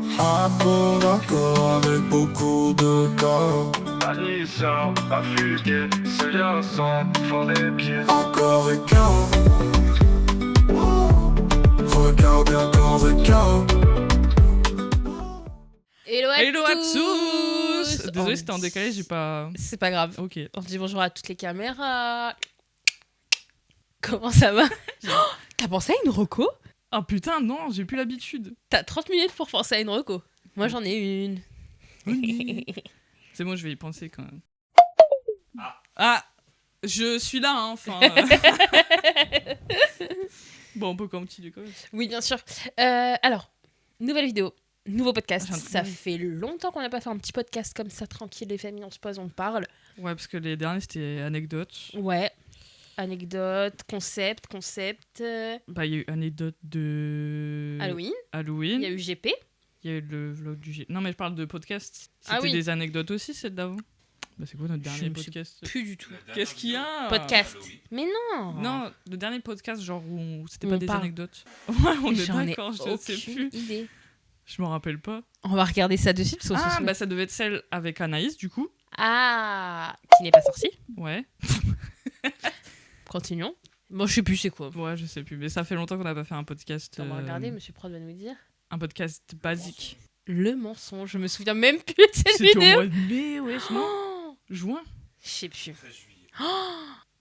Accord, accord avec beaucoup de corps. Anissa, affûté, c'est bien sans fond les pieds. Encore et corps. Regarde bien corps et corps. Hello à tous. Désolée, c'était en décalé, j'ai pas... C'est pas grave. Ok. On dit bonjour à toutes les caméras. Comment ça va? T'as pensé à une reco? Ah putain, non, j'ai plus l'habitude. T'as 30 minutes pour penser à une reco. Moi j'en ai une. C'est bon, je vais y penser quand même. Ah, je suis là, hein, enfin... Bon, on peut continuer quand même. Oui, bien sûr. Alors, nouvelle vidéo. Nouveau podcast. Ah, Ça fait longtemps qu'on n'a pas fait un petit podcast comme ça, tranquille, les familles, on se pose, on parle. Ouais, parce que les derniers, c'était anecdote. Ouais. Anecdote, concept. Bah, il y a eu anecdote de... Halloween. Halloween. Il y a eu GP. Il y a eu le vlog du G. Non, mais je parle de podcast. C'était Ah oui. des anecdotes aussi, celle d'avant. Bah, c'est quoi notre dernier me suis podcast? Plus du tout. Qu'est-ce qu'il y a? Podcast. Mais non. Non, le dernier podcast, genre où c'était Où pas on des parle. anecdotes. Ouais, on est J'en ai d'accord, je sais aucune plus. idée. Je m'en rappelle pas. On va regarder ça de suite. Parce qu'on se Ah, souvient. bah ça devait être celle avec Anaïs, du coup. Ah, qui n'est pas sorti. Ouais. Continuons. Bon, je sais plus c'est quoi. Ouais, je sais plus. Mais ça fait longtemps qu'on n'a pas fait un podcast. On va regarder, Monsieur Prod va nous dire. Un podcast basique. Le mensonge, je me souviens même plus de cette C'était au vidéo. mois de mai, ouais, non Oh, Juin. je sais plus.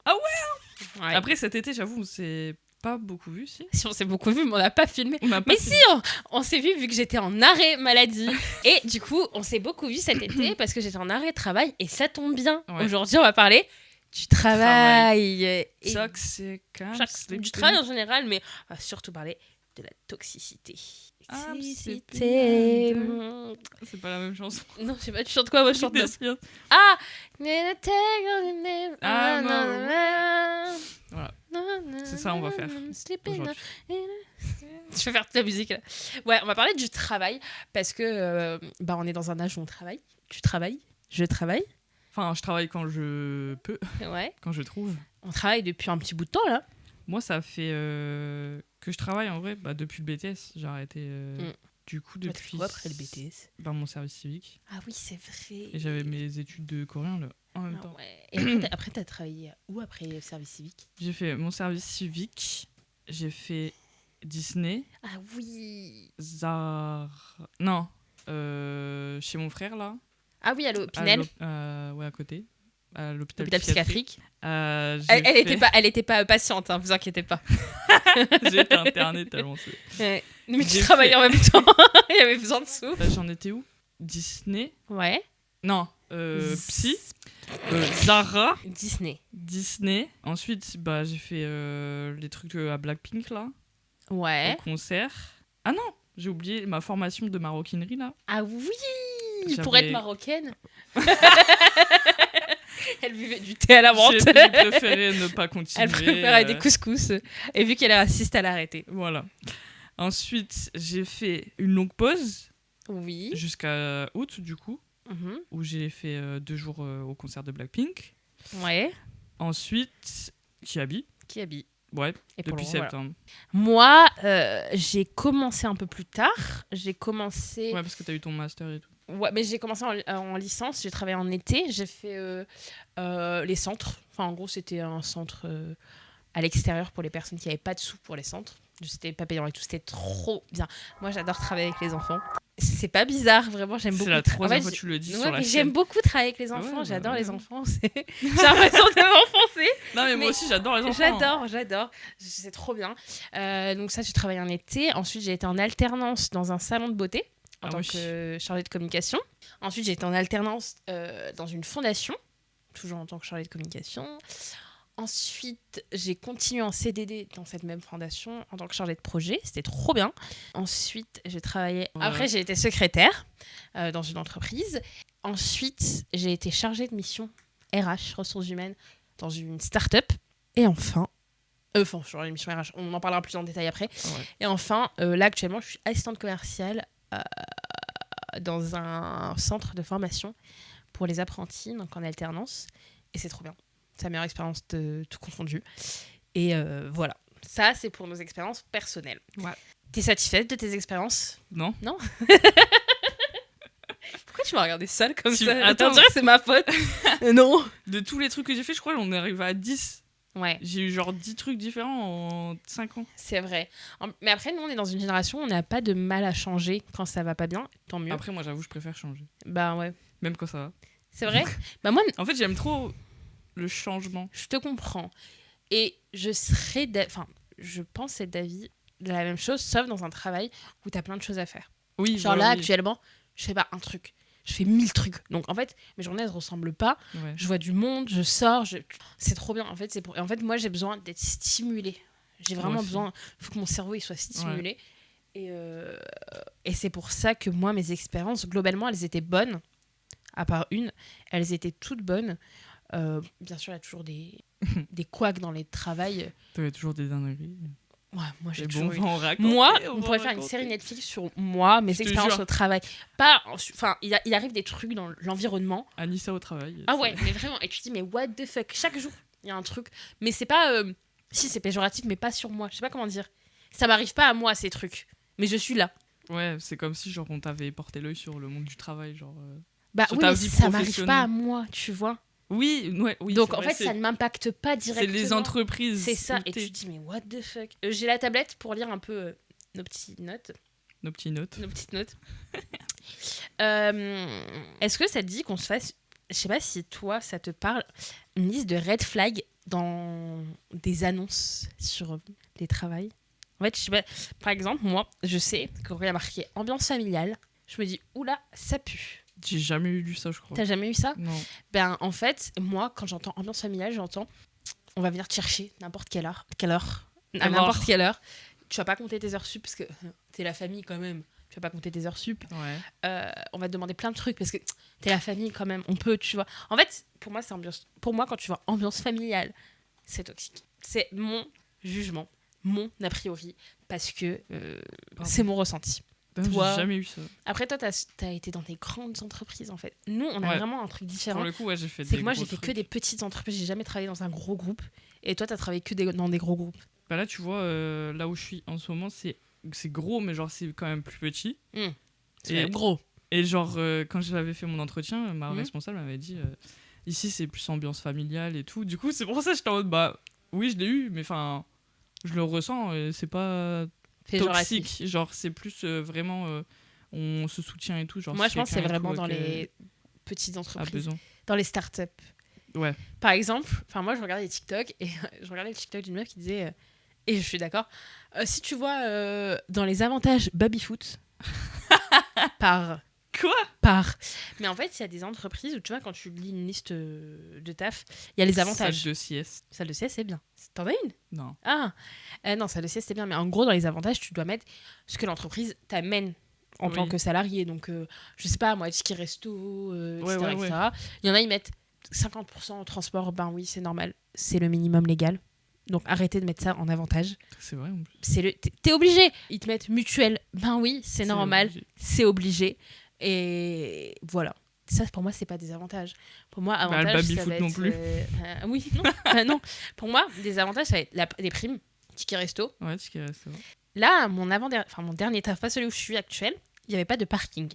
Ah ouais. Après cet été, j'avoue, on s'est pas beaucoup vu, si. Si on s'est beaucoup vu, mais on n'a pas filmé. On a pas Mais fait- si, on s'est vu que j'étais en arrêt maladie. Et du coup, on s'est beaucoup vu cet été parce que j'étais en arrêt travail et ça tombe bien. Ouais. Aujourd'hui, on va parler du travail. Et Toxic. du travail en général, mais on va surtout parler de la toxicité. Ah, c'est Toxicité. bien. C'est pas la même chanson. Non, je sais pas, tu chantes quoi? Moi, je chante. D'Espien. Ah! Ah, non. Voilà. C'est ça, on va faire aujourd'hui. Je vais faire toute la musique là. Ouais, on va parler du travail parce que bah, on est dans un âge où on travaille. Tu travailles? Je travaille. Enfin, je travaille quand je peux, Ouais. quand je trouve. On travaille depuis un petit bout de temps là. Moi, ça fait que je travaille en vrai bah, depuis le BTS. J'ai arrêté du coup Toi, t'as fait depuis quoi après le BTS? bah, mon service civique. Ah oui, c'est vrai. Et j'avais mes études de coréen là, en même Ah temps. ouais. Et après, t'as travaillé où après le service civique? J'ai fait mon service civique. J'ai fait Disney, Ah oui. Zara... Non, chez mon frère là. Ah oui, allô, Pinel. Ouais, à côté. À l'hôpital Hôpital psychiatrique. Elle était pas patiente, hein, vous inquiétez pas. J'ai été internée tellement c'est... Ouais. Mais tu J'ai travaillais fait- en même temps. Il y avait besoin de sous. J'en étais où? Disney. Ouais. Non, Psy. Zara. Disney. Ensuite, bah, j'ai fait les trucs à Blackpink, là, Ouais. au concert. Ah non, j'ai oublié ma formation de maroquinerie, là. Ah oui. J'avais- Pour être marocaine. Elle buvait du thé à la menthe. J'ai préféré ne pas continuer. Elle préférait des couscous. Et vu qu'elle est raciste, elle a arrêté. Voilà. Ensuite, j'ai fait une longue pause Oui. jusqu'à août, du coup, Mhm. où j'ai fait 2 jours au concert de Blackpink. Ouais. Ensuite, Kiabi. Qui habille. Ouais, Et pour depuis le moment, septembre. Moi, j'ai commencé un peu plus tard. J'ai commencé... Ouais, parce que t'as eu ton master et tout. Ouais, mais j'ai commencé en licence, j'ai travaillé en été, j'ai fait les centres. Enfin, en gros, c'était un centre à l'extérieur pour les personnes qui n'avaient pas de sous pour les centres. C'était pas payant et tout, c'était trop bien. Moi, j'adore travailler avec les enfants. C'est pas bizarre, vraiment, j'aime beaucoup. C'est la troisième En fait, fois que tu le dis ouais, sur la mais chaîne. j'aime beaucoup travailler avec les enfants, Ouais, j'adore bah, les ouais. enfants. J'ai l'impression de m'enfoncer. Non, mais moi Mais aussi, j'adore les enfants. J'adore. C'est trop bien. Donc ça, j'ai travaillé en été. Ensuite, j'ai été en alternance dans un salon de beauté en Ah tant oui. que chargée de communication. Ensuite, j'ai été en alternance dans une fondation, toujours en tant que chargée de communication. Ensuite, j'ai continué en CDD dans cette même fondation en tant que chargée de projet. C'était trop bien. Ensuite, j'ai travaillé... Ouais. Après, j'ai été secrétaire dans une entreprise. Ensuite, j'ai été chargée de mission RH, ressources humaines, dans une start-up. Et enfin, je suis chargée de mission RH, on en parlera plus en détail après. Ouais. Et enfin, là, actuellement, je suis assistante commerciale dans un centre de formation pour les apprentis, donc en alternance. Et c'est trop bien. C'est la meilleure expérience de tout confondu. Et voilà. Ça, c'est pour nos expériences personnelles. Ouais. T'es satisfaite de tes expériences? Non. Pourquoi tu m'as regardé sale comme Si- ça? attends. On dirait que c'est ma faute. Non. De tous les trucs que j'ai fait, je crois qu'on est arrivé à 10. Ouais, J'ai eu genre 10 trucs différents en 5 ans. c'est vrai. Mais après, nous, on est dans une génération où on n'a pas de mal à changer quand ça va pas bien. Tant mieux. Après, moi, j'avoue, je préfère changer. Bah ouais. Même quand ça va. C'est vrai. Bah moi, En fait, j'aime trop le changement. je te comprends. Et je pense être d'avis de la même chose, sauf dans un travail où t'as plein de choses à faire. Oui, Genre voilà, là, oui. actuellement, je fais pas un truc. Je fais 1000 trucs. Donc en fait, mes journées, elles se ressemblent pas. Ouais. Je vois du monde, je sors. C'est trop bien. En fait, en fait, moi, j'ai besoin d'être stimulée. J'ai vraiment Moi aussi. besoin. Il faut que mon cerveau il soit stimulé. Et c'est pour ça que moi, mes expériences, globalement, elles étaient bonnes. À part une, elles étaient toutes bonnes. Bien sûr, il y a toujours des couacs dans les travails. T'avais toujours des dingueries. Ouais, moi, j'ai Mais toujours bon, eu. on va en raconter. Moi, va on en pourrait faire une raconter. série Netflix sur moi, mes Je te expériences jure. au travail. Pas, enfin, il arrive des trucs dans l'environnement. Anissa au travail. Ah ouais, mais vraiment. Et tu te dis, mais what the fuck? Chaque jour, il y a un truc. Mais c'est pas. Si, c'est péjoratif, mais pas sur moi. Je sais pas comment dire. Ça m'arrive pas à moi, ces trucs. Mais je suis là. Ouais, c'est comme si genre on t'avait porté l'œil sur le monde du travail, genre. Bah Sur oui, ta mais vie ça m'arrive professionnelle. pas à moi, tu vois. Oui, oui. Donc c'est en vrai, fait, ça ne m'impacte pas c'est directement. les entreprises. C'est ça. où Et t'es- tu te dis, mais what the fuck? J'ai la tablette pour lire un peu nos petites notes. Nos petites notes. Nos petites notes. Est-ce que ça te dit qu'on se fasse, je sais pas si toi ça te parle, une liste de red flags dans des annonces sur les travails? En fait, je sais pas, par exemple, moi, je sais que quand il y a marqué ambiance familiale, je me dis, oula, ça pue. J'ai jamais lu ça, je crois. T'as jamais eu ça? Non. Ben, en fait, moi, quand j'entends ambiance familiale, j'entends on va venir te chercher n'importe quelle heure, à n'importe quelle heure. Tu vas pas compter tes heures sup parce que t'es la famille quand même. Tu vas pas compter tes heures sup. Ouais. On va te demander plein de trucs parce que t'es la famille quand même. On peut, tu vois. En fait, pour moi, c'est ambiance. Pour moi, quand tu vois ambiance familiale, c'est toxique. C'est mon jugement, mon a priori, parce que Pardon. c'est mon ressenti. J'ai Toi- jamais eu ça. Après, toi, t'as été dans des grandes entreprises en fait. Nous, on a Ouais. vraiment un truc différent. Pour le coup, ouais, j'ai fait C'est des que moi, gros j'ai fait que trucs. des petites entreprises. J'ai jamais travaillé dans un gros groupe. Et toi, t'as travaillé que dans des gros groupes. Bah là, tu vois, là où je suis en ce moment, c'est gros, mais genre c'est quand même plus petit. C'est gros. Et genre, quand j'avais fait mon entretien, ma Mhm. responsable m'avait dit ici c'est plus ambiance familiale et tout. Du coup, c'est pour ça que j'étais en mode bah oui, je l'ai eu, mais enfin, je le ressens, c'est pas Péjoratif. toxique. Genre, c'est plus vraiment on se soutient et tout. Genre, Moi, si je pense que c'est quelqu'un et vraiment tout, dans que- les petites a entreprises, besoin. dans les startups. Ouais. Par exemple, moi, je regardais les TikTok et je regardais le TikTok d'une meuf qui disait, et je suis d'accord, si tu vois dans les avantages baby-foot, par. Quoi? Mais en fait, il y a des entreprises où tu vois, quand tu lis une liste de taf, il y a les avantages. Salle de sieste. Salle de sieste, c'est bien. T'en as une? Non. Ah, non, salle de sieste, c'est bien. Mais en gros, dans les avantages, tu dois mettre ce que l'entreprise t'amène en Oui. tant que salarié. Donc, je sais pas, moi, ticket resto, etc., ouais, etc. Il y en a, ils mettent 50% au transport. Ben oui, c'est normal. C'est le minimum légal. Donc, arrêtez de mettre ça en avantage. C'est vrai en plus. T'es obligé. Ils te mettent mutuelle. Ben oui, c'est normal. obligé. C'est obligé. Et voilà. Ça, pour moi, c'est pas des avantages. Pour moi, le avantage, ça baby-foot va non être, plus. oui, non. Non. Pour moi, des avantages, ça va être des primes, ticket resto. Ouais, c'est vrai. Là, mon dernier taf, pas celui où je suis actuel, il n'y avait pas de parking.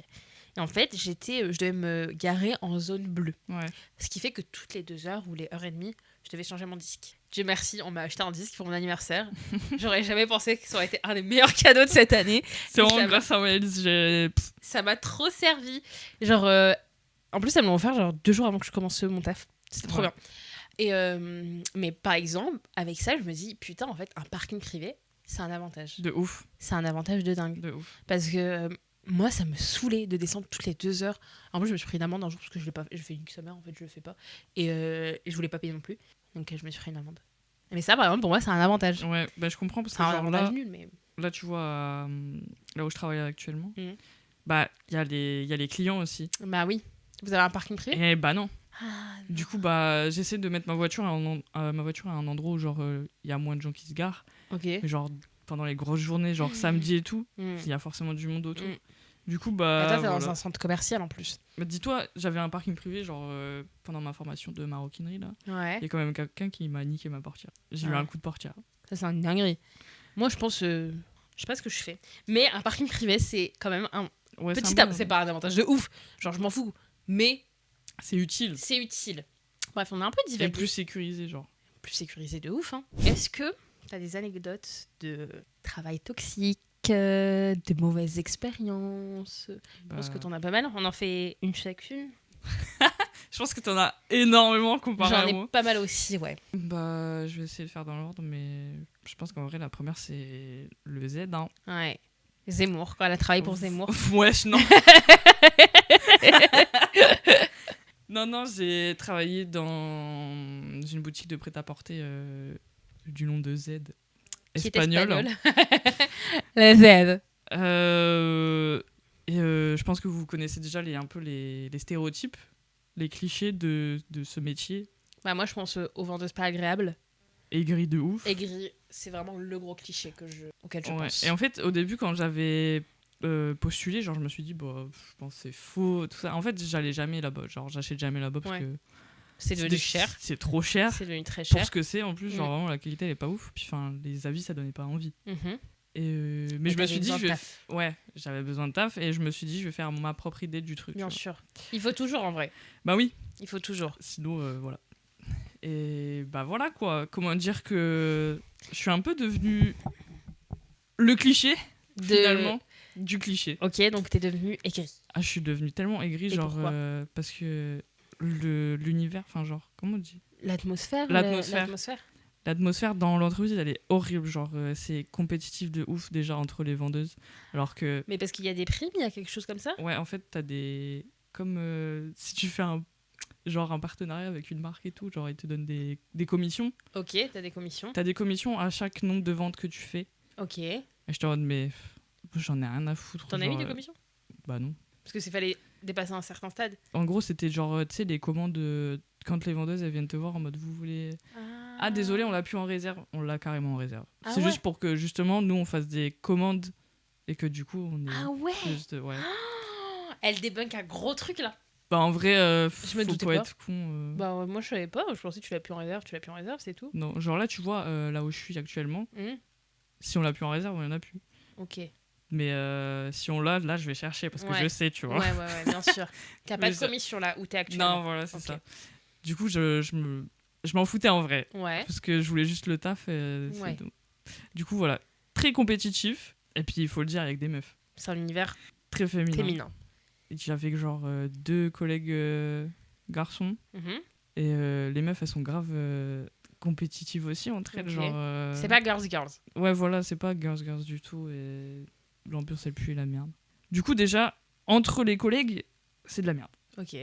Et en fait, je devais me garer en zone bleue. Ouais. Ce qui fait que toutes les 2 heures ou les heures et demie, je devais changer mon disque. Dieu merci, on m'a acheté un disque pour mon anniversaire. J'aurais jamais pensé que ça aurait été un des meilleurs cadeaux de cette année. C'est Et vraiment ça grâce à Wells, j'ai. Ça m'a trop servi. Genre, en plus, elles me l'ont offert genre 2 jours avant que je commence mon taf. C'était trop Ouais. bien. Et mais par exemple, avec ça, je me dis, putain, en fait, un parking privé, c'est un avantage. De ouf. C'est un avantage de dingue. De ouf. Parce que moi, ça me saoulait de descendre toutes les 2 heures. En plus, je me suis pris une amende un jour parce que je l'ai pas fait. Je fais une semaine, en fait, je le fais pas. Et je voulais pas payer non plus. Donc, je me suis pris une amende. Mais ça, par exemple, pour moi, c'est un avantage. Ouais, bah je comprends parce C'est que un genre avantage là, nul, mais. là, tu vois, là où je travaille actuellement, Mhm. bah il y a les clients aussi. Bah oui. Vous avez un parking privé? Et bah non. Ah, Du coup, bah j'essaie de mettre ma voiture à un endroit où genre il y a moins de gens qui se garent. ok. Mais genre pendant les grosses journées, genre samedi et tout, Mm. il y a forcément du monde autour. Mm. Du coup, Et bah toi, t'es voilà. dans un centre commercial en plus. Bah, dis-toi, j'avais un parking privé genre pendant ma formation de maroquinerie là. Ouais. Il y a quand même quelqu'un qui m'a niqué ma portière. J'ai eu Ouais. un coup de portière. Ça, c'est une dinguerie. Moi, je pense. Je Je sais pas ce que je fais. Mais un parking privé, c'est quand même un Ouais, petit un bon- c'est pas un avantage de ouf. Genre, je m'en fous. Mais C'est utile. c'est utile. Bref, on a un peu Et divagué. plus sécurisé, genre. Plus sécurisé de ouf. Hein. Est-ce que t'as des anecdotes de travail toxique, de mauvaises expériences? Je pense que t'en as pas mal. On en fait une chacune. Je pense que t'en as énormément comparé J'en à ai moi. pas mal aussi, ouais. Bah, je vais essayer de faire dans l'ordre, mais je pense qu'en vrai, la première, c'est le Z. Hein. Ouais. Zemmour, quand elle a travaillé pour Zemmour. Wesh, non. Non, j'ai travaillé dans une boutique de prêt-à-porter du nom de Z. Qui est Espagnol. espagnol. La Z. Je pense que vous connaissez déjà un peu les stéréotypes, les clichés de ce métier. Bah, moi, je pense aux vendeuses pas agréables. Aigri de ouf. Aigries, c'est vraiment le gros cliché auquel je Ouais. pense. Et en fait, au début, quand j'avais postulé, genre, je me suis dit, bah, je pense que c'est faux, tout ça. En fait, j'allais jamais là-bas. Genre, j'achète jamais là-bas parce Ouais. que C'est devenu cher. c'est trop cher. C'est devenu très Pour cher. ce que c'est, en plus, genre, Mm. vraiment, la qualité, elle est pas ouf. Puis, enfin, les avis, ça donnait pas envie. Mhm. Mais je me t'avais suis dit, besoin de taf. ouais, j'avais besoin de taf et je me suis dit, je vais faire ma propre idée du truc. Bien tu vois. sûr. Il faut toujours, en vrai. Bah oui, Il faut toujours. sinon, voilà. Et bah voilà quoi. Comment dire que je suis un peu devenu le cliché, finalement, du cliché. Ok, donc t'es devenu aigri. Ah, je suis devenu tellement aigri, Et genre, pourquoi parce que l'univers, enfin, genre, comment on dit? L'atmosphère. L'atmosphère. L'atmosphère dans l'entreprise, elle est horrible. Genre, c'est compétitif de ouf déjà entre les vendeuses. Alors que, Mais parce qu'il y a des primes, il y a quelque chose comme ça. ouais, en fait, t'as des. Comme si tu fais un partenariat avec une marque et tout, genre, ils te donnent des commissions. Ok, t'as des commissions. T'as des commissions à chaque nombre de ventes que tu fais. Ok. Et je te dis, mais j'en ai rien à foutre. T'en as genre, eu des commissions? Bah non. Parce que c'est fallait dépasser un certain stade. En gros, c'était genre, tu sais, les commandes, quand les vendeuses, elles viennent te voir en mode, vous voulez. Ah, désolé, on l'a plus en réserve. On l'a carrément en réserve. Ah C'est ouais. juste pour que, justement, nous, on fasse des commandes et que, du coup, on est Ah ouais. juste. Ouais. Elle débunk un gros truc là. Bah, en vrai, Je me faut doutais pas pas. être con. Bah moi je savais pas. Je pensais que tu l'as plus en réserve. Tu l'as plus en réserve, c'est tout. Non, genre là, tu vois, là où je suis actuellement, Mhm. si on l'a plus en réserve, on en a plus. Ok. Mais si on l'a, là, je vais chercher parce que Ouais. je sais, tu vois. Ouais, bien sûr. T'as pas Mais de ça- commission là où t'es actuellement. Non, voilà, c'est Ok. ça. Du coup, je m'en foutais en vrai. Ouais. Parce que je voulais juste le taf. Ouais. Du coup, voilà. Très compétitif. Et puis, il faut le dire, avec des meufs. C'est un univers Très féminin. féminin. Et j'avais genre 2 collègues garçons. Mhm. Et les meufs, elles sont grave compétitives aussi entre elles. Ok. Genre, C'est pas girls. Ouais, voilà, c'est pas girls du tout. Et l'ambiance, elle pue la merde. Du coup, déjà, entre les collègues, c'est de la merde. Ok.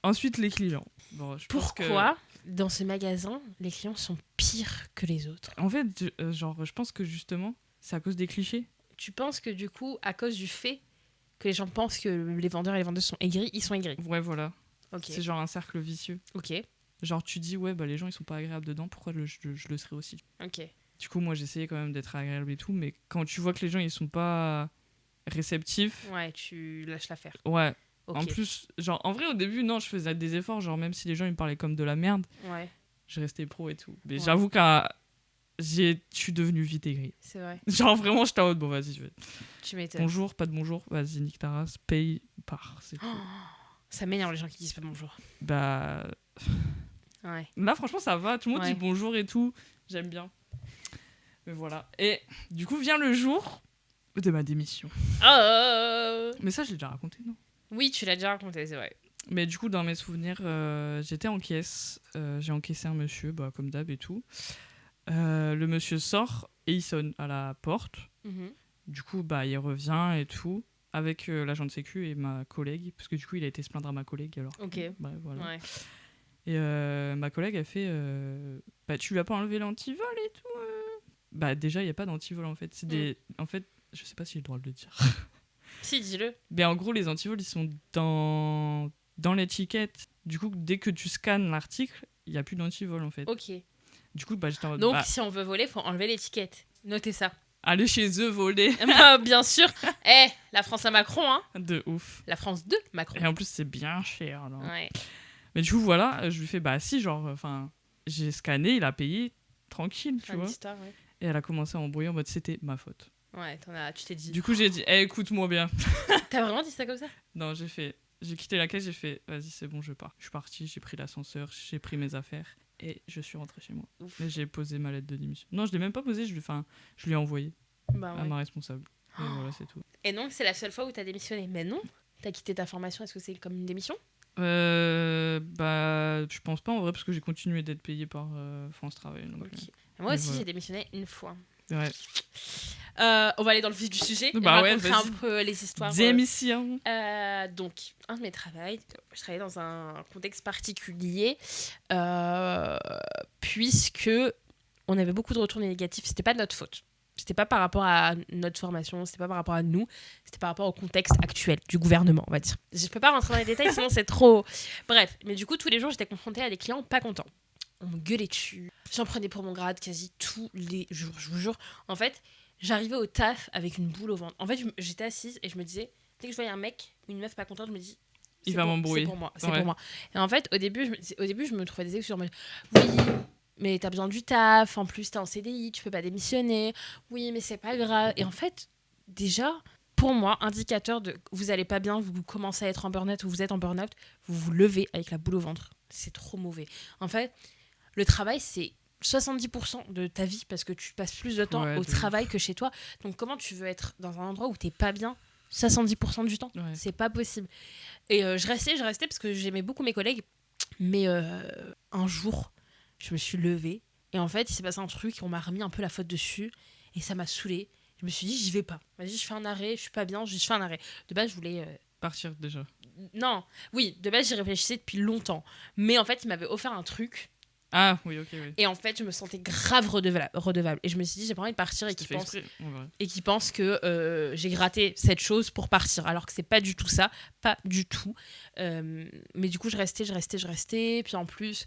Ensuite, les clients. Bon, je pense que- Pourquoi dans ce magasin les clients sont pires que les autres? En fait, je pense que justement, c'est à cause des clichés. Tu penses que du coup, à cause du fait que les gens pensent que les vendeurs et les vendeuses sont aigris, ils sont aigris. Ouais, voilà. Ok. C'est genre un cercle vicieux. Ok. Genre, tu dis, ouais, bah les gens, ils sont pas agréables dedans, pourquoi je le serais aussi? Ok. Du coup, moi, j'essayais quand même d'être agréable et tout, mais quand tu vois que les gens, ils sont pas réceptifs, Ouais, tu lâches l'affaire. ouais. Ok. En plus, genre, en vrai, au début, non, je faisais des efforts, genre, même si les gens, ils me parlaient comme de la merde, Ouais, je restais pro et tout. Mais Ouais. j'avoue que je suis devenu vite aigri. c'est vrai. Genre, vraiment, j'étais en mode, bon, vas-y, je vais. Tu m'étonnes. Bonjour, pas de bonjour, vas-y, nique ta race, paye, pars. C'est tout. Ça m'énerve les gens qui disent pas bonjour. Bah. Ouais. Là, franchement, ça va. Tout le monde Ouais. dit bonjour et tout. J'aime bien. Mais voilà. Et du coup, vient le jour de ma démission. Oh Mais ça, je l'ai déjà raconté, non? Oui, tu l'as déjà raconté, c'est vrai. Mais du coup, dans mes souvenirs, j'étais en caisse. J'ai encaissé un monsieur, bah, comme d'hab et tout. Le monsieur sort et il sonne à la porte. Mhm. Du coup, bah, il revient et tout. Avec l'agent de sécu et ma collègue. Parce que du coup, il a été se plaindre à ma collègue. Alors, Ok. bref, voilà. Ouais. Et ma collègue a fait bah tu lui as pas enlevé l'antivol et tout Bah déjà il y a pas d'antivol en fait, c'est des en fait, je sais pas si j'ai le droit de le dire. Si, dis-le. Mais en gros les antivols ils sont dans l'étiquette. Du coup dès que tu scannes l'article, il y a plus d'antivol en fait. Ok. Du coup bah j'étais en mode Donc, bah, si on veut voler, faut enlever l'étiquette. Notez ça. allez chez eux voler. Bah, bien sûr. La France à Macron, hein. De ouf. La France de Macron. Et en plus c'est bien cher là. Ouais. Mais du coup voilà, je lui fais bah si genre enfin j'ai scanné, il a payé tranquille, tu Fin de vois. l'histoire, ouais. Et elle a commencé à embrouiller en mode c'était ma faute. Ouais, tu t'es dit. Du coup, j'ai dit, écoute-moi bien. T'as vraiment dit ça comme ça? Non, j'ai quitté la caisse, j'ai fait, vas-y, c'est bon, je pars. Je suis parti, j'ai pris l'ascenseur, j'ai pris mes affaires et je suis rentré chez moi. Ouf. Mais j'ai posé ma lettre de démission. Non, je l'ai même pas posée, je lui ai envoyé Bah à ouais. ma responsable. Et voilà, c'est tout. Et donc, c'est la seule fois où t'as démissionné? Mais non, t'as quitté ta formation, est-ce que c'est comme une démission? Bah, je pense pas en vrai, parce que j'ai continué d'être payé par France Travail. Donc, Ok. Moi aussi, voilà. j'ai démissionné une fois. ouais. On va aller dans le vif du sujet et Bah ouais, raconter vas-y. un peu les histoires. Démission. Donc, un de mes travails, je travaillais dans un contexte particulier, puisque on avait beaucoup de retours négatifs. C'était pas de notre faute. C'était pas par rapport à notre formation, c'était pas par rapport à nous, c'était par rapport au contexte actuel du gouvernement, on va dire. Je peux pas rentrer dans les détails, sinon c'est trop. Bref, mais du coup, tous les jours, j'étais confrontée à des clients pas contents. On me gueulait dessus. J'en prenais pour mon grade quasi tous les jours, je vous jure. En fait, j'arrivais au taf avec une boule au ventre. En fait, j'étais assise et je me disais, dès que je voyais un mec, une meuf pas contente, je me dis, Il va m'embrouiller. C'est pour moi, c'est Ouais. pour moi. Et en fait, au début, je me trouvais des excuses. Oui, mais t'as besoin du taf. En plus, t'es en CDI, tu peux pas démissionner. Oui, mais c'est pas grave. Et en fait, déjà, pour moi, indicateur de vous allez pas bien, vous commencez à être en burn-out ou vous êtes en burn-out, vous vous levez avec la boule au ventre. C'est trop mauvais. En fait, le travail, c'est 70% de ta vie parce que tu passes plus de temps Ouais, au de travail que chez toi. Donc, comment tu veux être dans un endroit où t'es pas bien 70% du temps? Ouais. C'est pas possible. Et je restais parce que j'aimais beaucoup mes collègues. Mais un jour, je me suis levée. Et en fait, il s'est passé un truc, on m'a remis un peu la faute dessus. Et ça m'a saoulée. Je me suis dit, j'y vais pas. Vas-y, je fais un arrêt, je suis pas bien, je fais un arrêt. De base, je voulais... Partir déjà. Non, oui, de base, j'y réfléchissais depuis longtemps. Mais en fait, il m'avait offert un truc. Ah, oui, ok, oui. Et en fait, je me sentais grave redevable. Et je me suis dit, j'ai pas envie de partir et C'était qu'il fait exprès, en vrai. pense que j'ai gratté cette chose pour partir. Alors que c'est pas du tout ça. Pas du tout. Mais du coup, je restais. Puis en plus,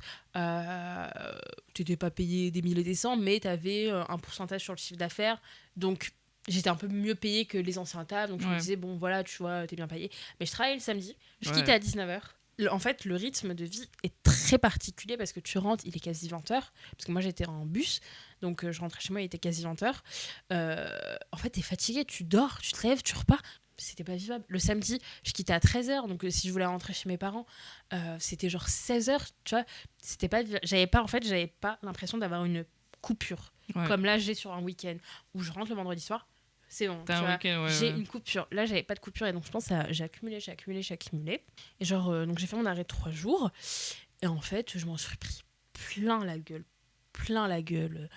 t'étais pas payé des milliers et des cents, mais t'avais un pourcentage sur le chiffre d'affaires. Donc, j'étais un peu mieux payée que les anciens tafs. Donc, je me disais, bon, voilà, tu vois, t'es bien payé. Mais je travaillais le samedi. Je quittais à 19h. En fait, le rythme de vie est très particulier parce que tu rentres, il est quasi 20h. Parce que moi, j'étais en bus. Donc, je rentrais chez moi, il était quasi 20h. En fait, t'es fatigué, tu dors, tu te lèves, tu repars. C'était pas vivable. Le samedi, je quittais à 13h. Donc, si je voulais rentrer chez mes parents, c'était genre 16h. Tu vois, c'était pas vivable. J'avais pas l'impression d'avoir une coupure. Ouais. Comme là, j'ai sur un week-end où je rentre le vendredi soir. C'est bon, T'as tu un vois, week-end, ouais, j'ai ouais. une coupure. Là, j'avais pas de coupure et donc je pense que j'ai accumulé. Et genre, donc j'ai fait mon arrêt de 3 jours. Et en fait, je m'en suis pris plein la gueule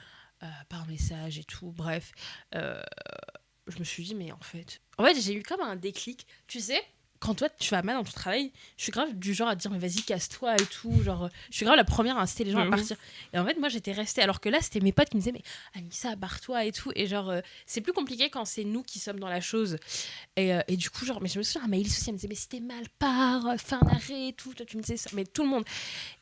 par message et tout. Bref, je me suis dit, mais en fait, j'ai eu comme un déclic. Tu sais, quand toi, tu vas mal dans ton travail, je suis grave du genre à te dire, mais vas-y, casse-toi et tout. Genre, je suis grave la première à inciter les gens à partir. Et en fait, moi, j'étais restée. Alors que là, c'était mes potes qui me disaient, mais Anissa, barre-toi et tout. Et genre, c'est plus compliqué quand c'est nous qui sommes dans la chose. Et du coup, genre, mais je me souviens, Maëlys aussi, elle me disait, mais si t'es mal, pars, fais un arrêt et tout. Toi, tu me disais ça. Mais tout le monde.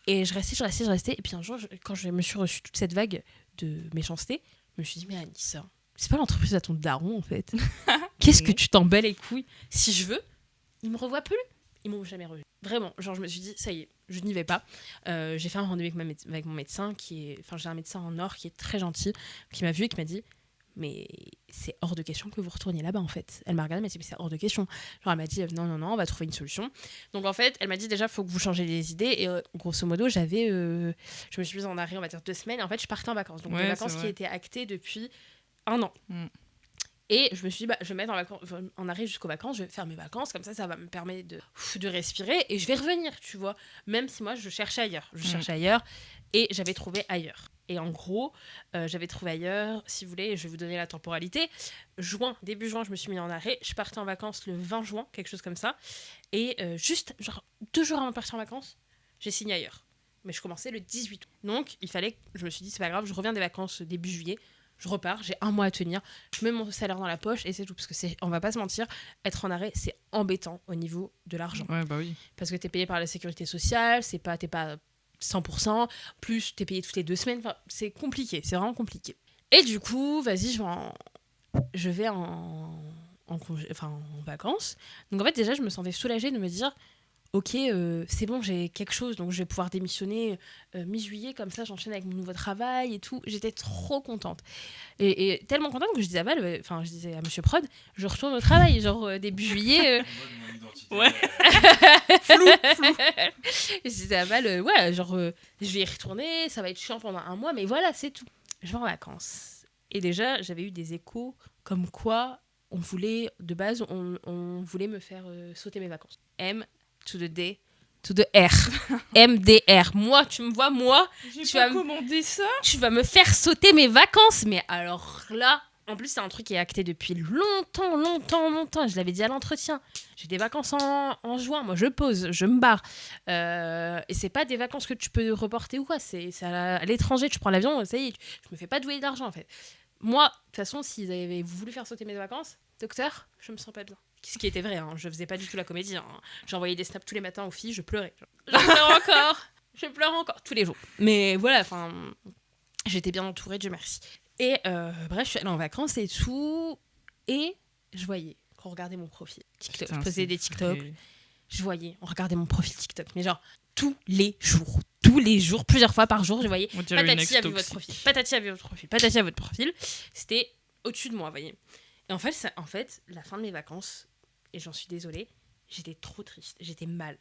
Et je restais. Et puis un jour, quand je me suis reçue toute cette vague de méchanceté, je me suis dit, mais Anissa, c'est pas l'entreprise à ton daron, en fait. Qu'est-ce que tu t'en bats les couilles? Si je veux, ils me revoient plus. Ils m'ont jamais revu. Vraiment, genre je me suis dit, ça y est, je n'y vais pas. J'ai fait un rendez-vous avec mon médecin j'ai un médecin en or qui est très gentil, qui m'a vu et qui m'a dit, mais c'est hors de question que vous retourniez là-bas en fait. Elle m'a regardé, elle m'a dit, mais c'est hors de question. Genre elle m'a dit, non, on va trouver une solution. Donc en fait, elle m'a dit déjà, faut que vous changez les idées. Et grosso modo, je me suis mise en arrêt, on va dire 2 semaines. Et en fait, je partais en vacances. Donc des vacances qui étaient actées depuis 1 an. Et je me suis dit, je vais mettre en arrêt jusqu'aux vacances, je vais faire mes vacances, comme ça va me permettre de respirer et je vais revenir, tu vois. Même si moi, je cherchais ailleurs et j'avais trouvé ailleurs. Et en gros, j'avais trouvé ailleurs, si vous voulez, je vais vous donner la temporalité. Début juin, je me suis mis en arrêt. Je partais en vacances le 20 juin, quelque chose comme ça. Et juste, genre, 2 jours avant de partir en vacances, j'ai signé ailleurs. Mais je commençais le 18 août. Donc, je me suis dit, c'est pas grave, je reviens des vacances début juillet. Je repars, j'ai 1 mois à tenir, je mets mon salaire dans la poche et c'est tout. Parce que on va pas se mentir, être en arrêt, c'est embêtant au niveau de l'argent. Ouais, bah oui. Parce que t'es payé par la sécurité sociale, t'es pas 100%, plus t'es payé toutes les 2 semaines. Enfin, c'est compliqué, c'est vraiment compliqué. Et du coup, vas-y, je vais en vacances. Donc en fait, déjà, je me sentais soulagée de me dire, ok, c'est bon, j'ai quelque chose, donc je vais pouvoir démissionner mi-juillet, comme ça j'enchaîne avec mon nouveau travail et tout. J'étais trop contente. Et tellement contente que je disais à Val, je disais à Monsieur Prod, je retourne au travail, genre début juillet. Ouais. Flou. Je disais à Val, je vais y retourner, ça va être chiant pendant 1 mois, mais voilà, c'est tout. Je vais en vacances. Et déjà, j'avais eu des échos comme quoi on voulait me faire sauter mes vacances. M to the D to the R. MDR. Moi, tu me vois, J'ai tu pas vas commandé ça. tu vas me faire sauter mes vacances. Mais alors là, en plus, c'est un truc qui est acté depuis longtemps. Je l'avais dit à l'entretien. J'ai des vacances en juin. Moi, je pose, je me barre. Et c'est pas des vacances que tu peux reporter ou quoi. C'est à l'étranger. Tu prends l'avion, ça y est. Je me fais pas douiller d'argent, en fait. Moi, de toute façon, s'ils avaient voulu faire sauter mes vacances, docteur, je me sens pas bien. Ce qui était vrai, hein. Je faisais pas du tout la comédie. Hein. J'envoyais des snaps tous les matins aux filles, je pleurais. Je pleure encore, tous les jours. Mais voilà, j'étais bien entourée, Dieu merci. Et bref, je suis allée en vacances et tout. Et je voyais qu'on regardait mon profil TikTok. Putain, je faisais c'est des TikTok. vrai. Je voyais, on regardait mon profil TikTok. Mais genre, tous les jours, plusieurs fois par jour, je voyais On dirait une Patati a vu ex votre toxique. profil, Patati a vu votre profil, Patati a votre profil. C'était au-dessus de moi, vous voyez. Et en fait, la fin de mes vacances, et j'en suis désolée, j'étais trop triste. J'étais mal.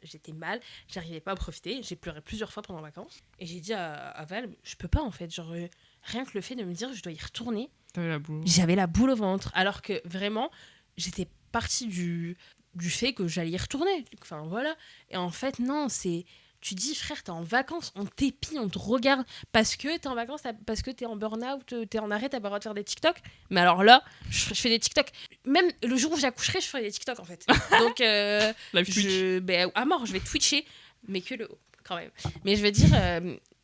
J'arrivais pas à profiter. J'ai pleuré plusieurs fois pendant les vacances. Et j'ai dit à Val, je peux pas en fait. Genre, rien que le fait de me dire je dois y retourner, T'avais la boule. j'avais la boule au ventre. Alors que vraiment, j'étais partie du fait que j'allais y retourner. Enfin voilà. Et en fait, non, c'est. Tu dis, frère, t'es en vacances, on t'épie, on te regarde parce que t'es en vacances, parce que t'es en burn-out, t'es en arrêt, t'as pas le droit de faire des TikTok. Mais alors là, je fais des TikTok. Même le jour où j'accoucherai, je ferai des TikTok en fait. Donc, Live Twitch. à mort, je vais twitcher, mais que le haut, quand même. Mais je veux dire,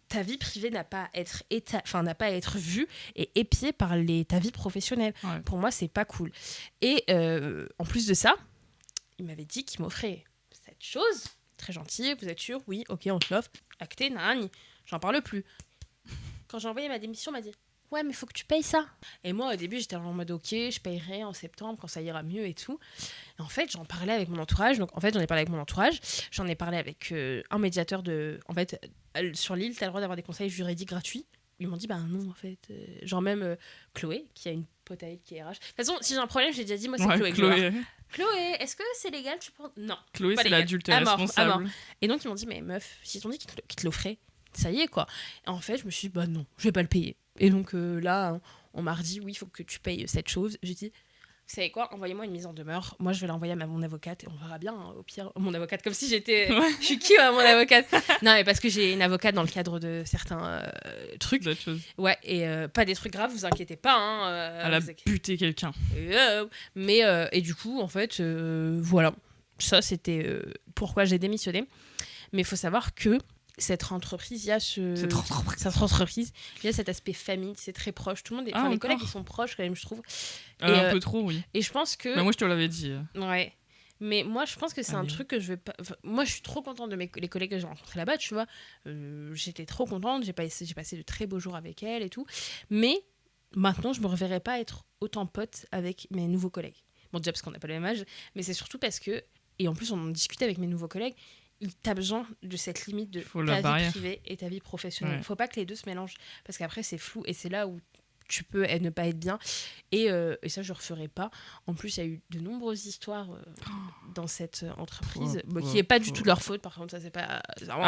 ta vie privée n'a pas à être vue et épiée par ta vie professionnelle. Ouais. Pour moi, c'est pas cool. Et en plus de ça, il m'avait dit qu'il m'offrait cette chose. Très gentil, vous êtes sûr? Oui, ok, on te l'offre. Acté, nani. J'en parle plus. Quand j'ai envoyé ma démission, on m'a dit ouais, mais faut que tu payes ça. Et moi, au début, j'étais en mode ok, je payerai en septembre quand ça ira mieux et tout. Et en fait, j'en parlais avec mon entourage. Donc, en fait, j'en ai parlé avec mon entourage. J'en ai parlé avec un médiateur de. En fait, sur l'île, t'as le droit d'avoir des conseils juridiques gratuits. Ils m'ont dit bah non, en fait. Genre, même Chloé, qui a une pote à elle qui est RH. De toute façon, si j'ai un problème, je l'ai déjà dit, moi, c'est Ouais, Chloé. que je vais voir. Chloé. Chloé, est-ce que c'est légal? Tu penses non. Chloé, Pas c'est légal. l'adulte À mort, à responsable. mort. Et donc, ils m'ont dit, mais meuf, s'ils t'ont dit qu'ils te l'offraient, ça y est, quoi. Et en fait, je me suis dit, bah non, je vais pas le payer. Et donc, là, on m'a dit, oui, il faut que tu payes cette chose. J'ai dit, vous savez quoi, envoyez-moi une mise en demeure. Moi, je vais l'envoyer à mon avocate et on verra bien, hein, au pire. Mon avocate, comme si j'étais. Ouais. Je suis qui, mon avocate? Non, mais parce que j'ai une avocate dans le cadre de certains trucs. D'autres choses. Ouais, et pas des trucs graves, vous inquiétez pas. Hein, Elle a buté quelqu'un. Mais et du coup, en fait, voilà. Ça, c'était pourquoi j'ai démissionné. Mais il faut savoir que cette entreprise, il y a cette entreprise, il y a cet aspect famille, c'est très proche. Tout le monde, les collègues, ils sont proches quand même, je trouve. Un peu trop, oui. Et je pense que. Mais moi, je te l'avais dit. Ouais. Mais moi, je pense que c'est un truc que je vais pas. Moi, je suis trop contente de les collègues que j'ai rencontrés là-bas, tu vois. J'étais trop contente, j'ai passé de très beaux jours avec elles et tout. Mais maintenant, je me reverrai pas être autant pote avec mes nouveaux collègues. Bon, déjà parce qu'on n'a pas le même âge, mais c'est surtout parce que. Et en plus, on en discutait avec mes nouveaux collègues. T'as besoin de cette limite de ta vie privée et ta vie professionnelle. Faut pas que les deux se mélangent parce qu'après, c'est flou et c'est là où tu peux ne pas être bien. Et ça, je ne referai pas. En plus, il y a eu de nombreuses histoires dans cette entreprise qui n'est pas du tout de leur faute. Par contre, ça, c'est pas...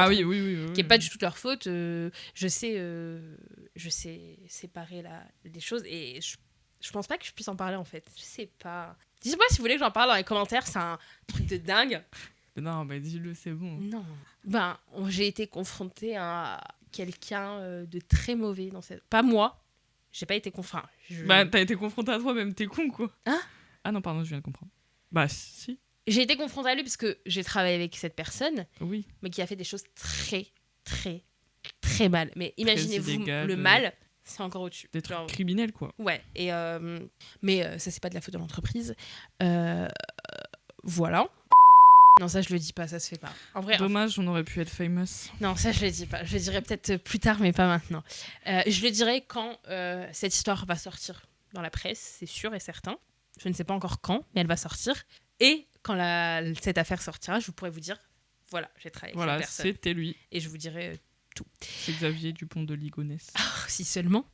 oui. Qui n'est pas du tout de leur faute. Je sais séparer des choses et je pense pas que je puisse en parler, en fait. Je sais pas. Dites-moi si vous voulez que j'en parle dans les commentaires. C'est un truc de dingue. Non, bah dis-le, c'est bon. Non. J'ai été confrontée à quelqu'un de très mauvais dans cette... Pas moi. J'ai pas été confrontée. T'as été confrontée à toi-même, t'es con, quoi. Hein? Ah non, pardon, je viens de comprendre. Bah, si. J'ai été confrontée à lui parce que j'ai travaillé avec cette personne, oui. Mais qui a fait des choses très, très, très mal. Mais imaginez-vous, le mal, c'est encore au-dessus. Des trucs criminels, quoi. Ouais. Et mais ça, c'est pas de la faute de l'entreprise. Voilà. Non, ça, je le dis pas, ça se fait pas. En vrai, dommage, on aurait pu être famous. Non, ça, je le dis pas. Je le dirai peut-être plus tard, mais pas maintenant. Je le dirai quand cette histoire va sortir dans la presse, c'est sûr et certain. Je ne sais pas encore quand, mais elle va sortir. Et quand cette affaire sortira, je pourrai vous dire Voilà, j'ai travaillé avec Voilà, cette personne. c'était lui. Et je vous dirai tout. C'est Xavier Dupont de Ligonnès. Si seulement.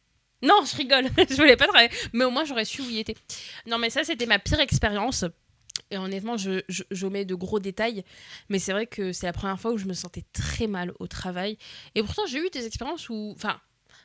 Non, je rigole. Je voulais pas travailler. Mais au moins, j'aurais su où il était. Non, mais ça, c'était ma pire expérience. Et honnêtement, j'omets de gros détails. Mais c'est vrai que c'est la première fois où je me sentais très mal au travail. Et pourtant, j'ai eu des expériences où... Enfin,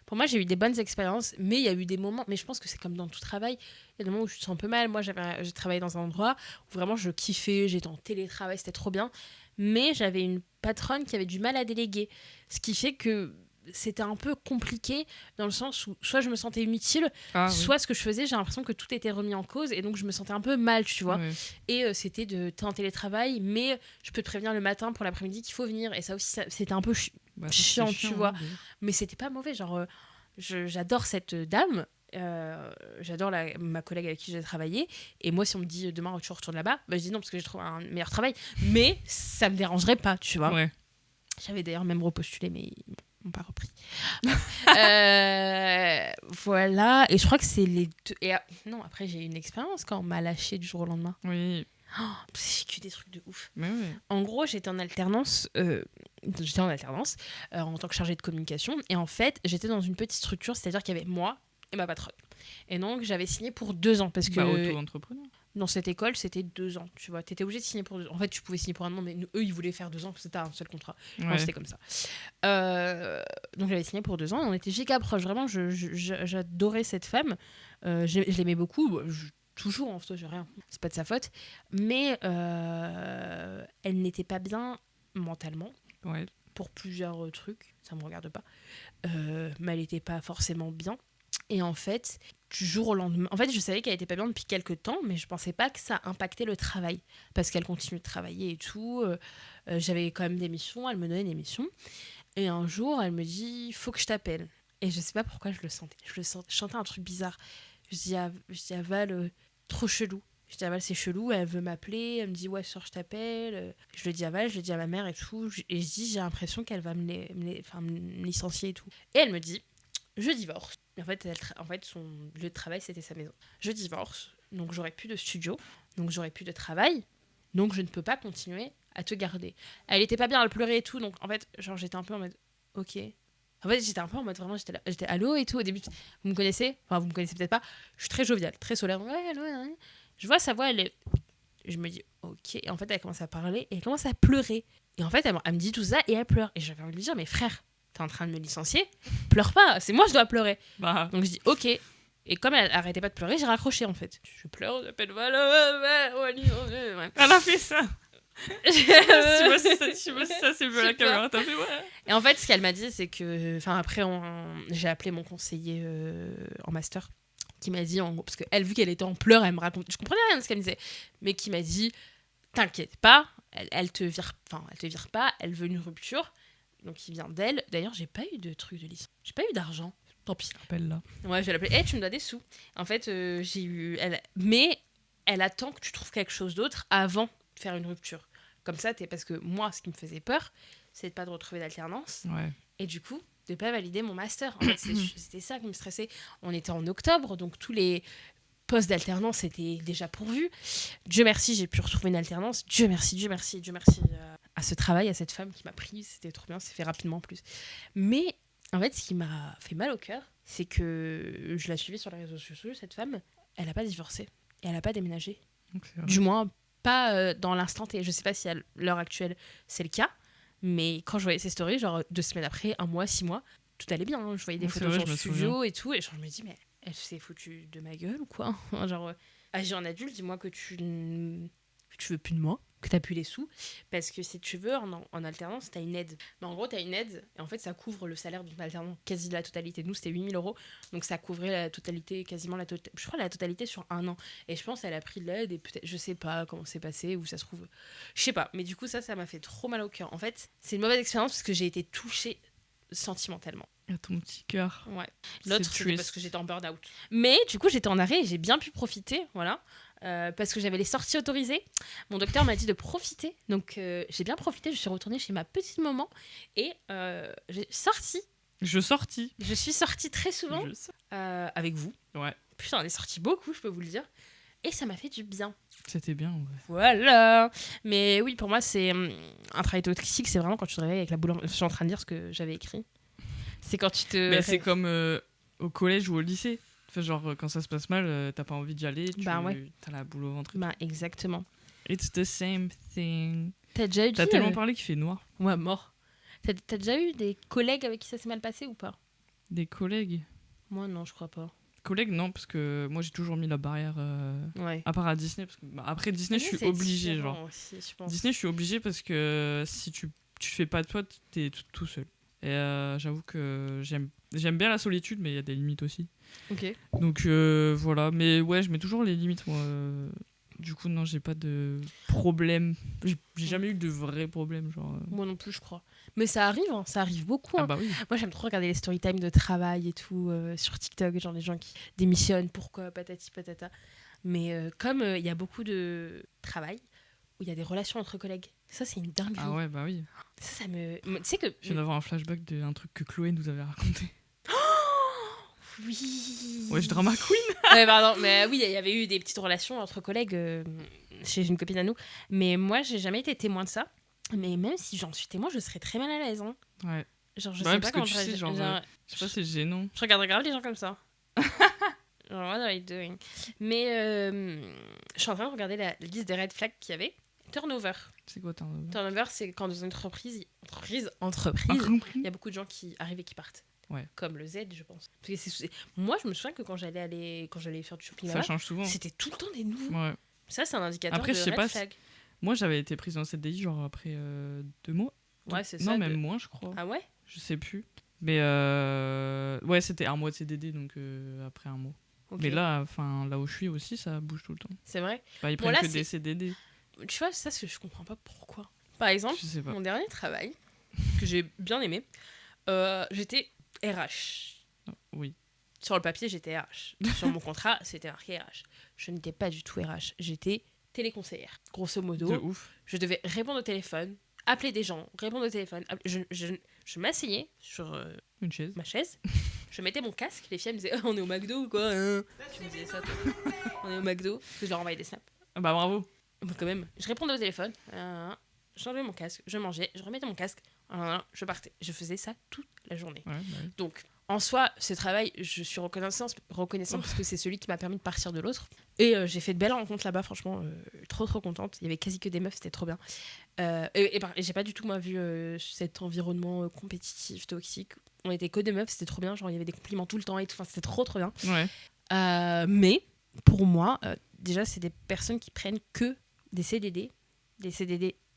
pour moi, j'ai eu des bonnes expériences. Mais il y a eu des moments... Mais je pense que c'est comme dans tout travail. Il y a des moments où je me sens un peu mal. Moi, j'ai travaillé dans un endroit où vraiment je kiffais. J'étais en télétravail. C'était trop bien. Mais j'avais une patronne qui avait du mal à déléguer. Ce qui fait que... c'était un peu compliqué dans le sens où soit je me sentais inutile, soit ce que je faisais, j'ai l'impression que tout était remis en cause et donc je me sentais un peu mal, tu vois. Ouais. Et c'était t'es en télétravail, mais je peux te prévenir le matin pour l'après-midi qu'il faut venir. Et ça aussi, c'était un peu chiant, tu vois. Mais c'était pas mauvais, genre j'adore cette dame. J'adore ma collègue avec qui j'ai travaillé et moi si on me dit demain tu retournes là-bas, bah, je dis non parce que j'ai trouvé un meilleur travail, mais ça me dérangerait pas, tu vois. Ouais. J'avais d'ailleurs même repostulé mais ils m'ont pas repris. Voilà, et je crois que c'est les deux. Et non, après j'ai eu une expérience quand on m'a lâché du jour au lendemain. Oui. C'est que des trucs de ouf. Mais oui. En gros, j'étais en alternance en tant que chargée de communication. Et en fait, j'étais dans une petite structure, c'est-à-dire qu'il y avait moi et ma patronne. Et donc, j'avais signé pour 2 ans. Parce que auto-entrepreneur. dans cette école, c'était 2 ans. Tu vois, t'étais obligé de signer pour 2 ans. En fait, tu pouvais signer pour 1 an, mais eux, ils voulaient faire 2 ans parce que c'était un seul contrat. Ouais. C'était comme ça. Donc, j'avais signé pour 2 ans et on était giga proches. Vraiment, j'adorais cette femme. Je l'aimais beaucoup. Toujours, en fait, j'ai rien. C'est pas de sa faute. Mais elle n'était pas bien mentalement. Ouais. Pour plusieurs trucs. Ça me regarde pas. Mais elle n'était pas forcément bien. Et en fait, du jour au lendemain... En fait, je savais qu'elle était pas bien depuis quelques temps, mais je pensais pas que ça impactait le travail. Parce qu'elle continue de travailler et tout. J'avais quand même des missions. Elle me donnait des missions. Et un jour, elle me dit « Faut que je t'appelle ». Et je sais pas pourquoi je le sentais. Je sentais un truc bizarre. Je dis à Val... trop chelou. Je dis à Val, c'est chelou, elle veut m'appeler, elle me dit ouais, sors, je t'appelle. Je le dis à Val, je le dis à ma mère et tout. Et je dis, j'ai l'impression qu'elle va me licencier et tout. Et elle me dit, je divorce. En fait, son lieu de travail, c'était sa maison. Je divorce, donc j'aurai plus de studio, donc j'aurai plus de travail, donc je ne peux pas continuer à te garder. Elle était pas bien, elle pleurait et tout, donc en fait, genre, j'étais un peu en mode, ok. En fait, j'étais un peu en mode vraiment, j'étais allô et tout. Au début, vous me connaissez, enfin, vous me connaissez peut-être pas. Je suis très joviale, très solaire. Ouais, allô, hein. Je vois sa voix, elle est. Je me dis, ok. Et en fait, elle commence à parler et elle commence à pleurer. Et en fait, elle me dit tout ça et elle pleure. Et j'avais envie de lui dire, mais frère, t'es en train de me licencier, pleure pas, c'est moi, je dois pleurer. Bah. Donc je dis, ok. Et comme elle arrêtait pas de pleurer, j'ai raccroché en fait. Je pleure, j'appelle voilà. Elle a fait ça. Tu vois si ça c'est vu à la caméra, t'as fait ouais. Et en fait, ce qu'elle m'a dit, c'est que, enfin après, j'ai appelé mon conseiller en master, qui m'a dit, en gros, parce qu'elle, vu qu'elle était en pleurs, elle me raconte, je comprenais rien de ce qu'elle me disait, mais qui m'a dit, t'inquiète pas, elle te vire pas, elle veut une rupture, donc il vient d'elle. D'ailleurs, j'ai pas eu de truc de licence, j'ai pas eu d'argent, tant pis. Appelle-la. Ouais, je vais l'appeler. Tu me dois des sous. En fait, j'ai eu, mais elle attend que tu trouves quelque chose d'autre avant de faire une rupture. Comme ça, parce que moi, ce qui me faisait peur, c'est de pas de retrouver d'alternance. Ouais. Et du coup, de pas valider mon master. En fait, c'était ça qui me stressait. On était en octobre, donc tous les postes d'alternance étaient déjà pourvus. Dieu merci, j'ai pu retrouver une alternance. Dieu merci à ce travail, à cette femme qui m'a prise. C'était trop bien, c'est fait rapidement en plus. Mais en fait, ce qui m'a fait mal au cœur, c'est que je la suivais sur les réseaux sociaux, cette femme, elle n'a pas divorcé et elle n'a pas déménagé. Du moins, pas dans l'instant T. Je sais pas si à l'heure actuelle c'est le cas, mais quand je voyais ces stories, genre 2 semaines après, 1 mois, 6 mois, tout allait bien. Hein. Je voyais des photos sur le studio et tout, et genre, je me dis, mais elle s'est foutue de ma gueule ou quoi? Genre, agir en adulte, dis-moi que tu veux plus de moi, que t'as plus les sous, parce que si tu veux, en alternance, t'as une aide. Mais en gros, t'as une aide, et en fait, ça couvre le salaire de ton alternant, quasi la totalité. Nous, c'était 8 000 €, donc ça couvrait la totalité, quasiment je crois la totalité sur 1 an. Et je pense qu'elle a pris de l'aide, et peut-être, je sais pas comment c'est passé, où ça se trouve, je sais pas. Mais du coup, ça m'a fait trop mal au cœur. En fait, c'est une mauvaise expérience parce que j'ai été touchée sentimentalement. À ton petit cœur. Ouais. L'autre, c'était parce que j'étais en burn-out. Mais du coup, j'étais en arrêt et j'ai bien pu profiter, voilà. Parce que j'avais les sorties autorisées. Mon docteur m'a dit de profiter. Donc, j'ai bien profité. Je suis retournée chez ma petite maman et j'ai sorti. Je suis sortie très souvent avec vous. Ouais. Putain, on est sortis beaucoup, je peux vous le dire. Et ça m'a fait du bien. C'était bien. Ouais. Voilà. Mais oui, pour moi, c'est un travail toxique, c'est vraiment quand tu te réveilles avec la boule. Je suis en train de dire ce que j'avais écrit. C'est quand tu te. Mais c'est comme au collège ou au lycée. Enfin, genre, quand ça se passe mal, t'as pas envie d'y aller. Bah ouais. T'as la boule au ventre. Bah, exactement. It's the same thing. T'as déjà eu. T'as tellement parlé qu'il fait noir. Ouais, mort. T'as déjà eu des collègues avec qui ça s'est mal passé ou pas? Des collègues. Moi, non, je crois pas. Collègues, non, parce que moi j'ai toujours mis la barrière. Ouais. À part à Disney. Parce que, après Disney, je suis obligée. Genre. Aussi, je pense. Disney, je suis obligée parce que si tu fais pas de toi, t'es tout seul. Et j'avoue que j'aime bien la solitude, mais il y a des limites aussi. Ok. Donc voilà, mais ouais, je mets toujours les limites, moi. Du coup, non, j'ai pas de problème. J'ai jamais eu de vrais problèmes, genre. Moi non plus, je crois. Mais ça arrive, hein, ça arrive beaucoup. Hein. Ah bah oui. Moi, j'aime trop regarder les story time de travail et tout sur TikTok, genre des gens qui démissionnent, pourquoi, patati patata. Mais comme il y a beaucoup de travail où il y a des relations entre collègues, ça c'est une dinguerie. Ah ouais, bah oui. Ça me. Tu sais que. Je viens d'avoir un flashback d'un truc que Chloé nous avait raconté. Oui. Ouais, je drama queen. Ouais, pardon, mais oui, il y avait eu des petites relations entre collègues chez une copine à nous. Mais moi, j'ai jamais été témoin de ça. Mais même si j'en suis témoin, je serais très mal à l'aise. Hein. Ouais. Genre, je Bah sais ouais, pas parce comment que tu sais, genre, je sais pas, c'est gênant. Je regarderais grave les gens comme ça. Genre, what are you doing? Mais je suis en train de regarder la liste des red flags qu'il y avait. Turnover. C'est quoi, Turnover, c'est quand dans une entreprise, il y a beaucoup de gens qui arrivent et qui partent. Ouais. Comme le Z, je pense. Parce que moi, je me souviens que quand j'allais faire du shopping Ça là-bas, change souvent. c'était tout le temps des nouveaux. Ouais. Ça, c'est un indicateur Après, de je sais red pas flag. Moi, j'avais été prise en CDI, genre après 2 mois. Ouais, c'est ça. Non, même moins, je crois. Ah ouais? Je sais plus. Mais ouais, c'était un mois de CDD, donc après un mois. Ok. Mais là où je suis aussi, ça bouge tout le temps. C'est vrai? Bah, ils Bon, prennent là, que des CDD. Tu vois, ça, je comprends pas pourquoi. Par exemple, Je sais pas. mon dernier travail, que j'ai bien aimé, j'étais RH. Oui. Sur le papier, j'étais RH. Sur mon contrat, c'était marqué RH. Je n'étais pas du tout RH. J'étais téléconseillère. Grosso modo, De ouf. je devais répondre au téléphone, appeler des gens, répondre au téléphone. Je m'asseyais sur Une chaise. ma chaise, je mettais mon casque, les filles elles me disaient on est au McDo ou quoi hein? Je me disais ça, toi. On est au McDo, parce que je leur envoyais des snaps. Ah bah bravo. Mais quand même, je répondais au téléphone, j'enlevais mon casque, je mangeais, je remettais mon casque, je partais. Je faisais ça toute la journée. Ouais, bah oui. Donc, en soi, ce travail, je suis reconnaissant parce que c'est celui qui m'a permis de partir de l'autre. Et j'ai fait de belles rencontres là-bas, franchement, trop contente. Il y avait quasi que des meufs, c'était trop bien. Et j'ai pas du tout, moi, vu cet environnement compétitif, toxique. On était que des meufs, c'était trop bien. Genre, il y avait des compliments tout le temps et tout. Enfin, c'était trop bien. Ouais. Mais, pour moi, déjà, c'est des personnes qui prennent que des CDD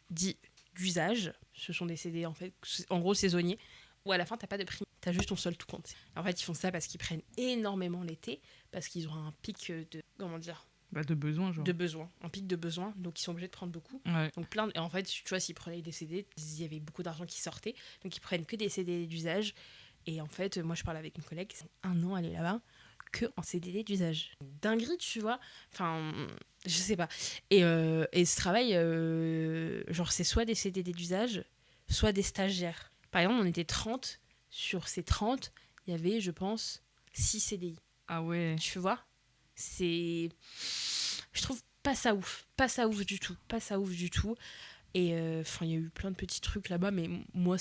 dits d'usage. Ce sont des CDD, en fait, en gros, saisonniers. Où à la fin, t'as pas de prime, t'as juste ton solde tout compte. En fait, ils font ça parce qu'ils prennent énormément l'été, parce qu'ils ont un pic de, comment dire, Bah de besoin, genre. de besoin, un pic de besoin, donc ils sont obligés de prendre beaucoup. Ouais. Donc et en fait, tu vois, s'ils prenaient des CD, il y avait beaucoup d'argent qui sortait, donc ils prennent que des CD d'usage. Et en fait, moi, je parle avec une collègue, c'est 1 an, elle est là-bas, que en CDD d'usage. Dinguerie, tu vois. Enfin, je sais pas. Et ce travail, genre, c'est soit des CDD d'usage, soit des stagiaires. Par exemple, on était 30. Sur ces 30, il y avait, je pense, 6 CDI. Ah ouais. Tu vois? Je trouve pas ça ouf. Pas ça ouf du tout. Pas ça ouf du tout. Et il y a eu plein de petits trucs là-bas, mais moi,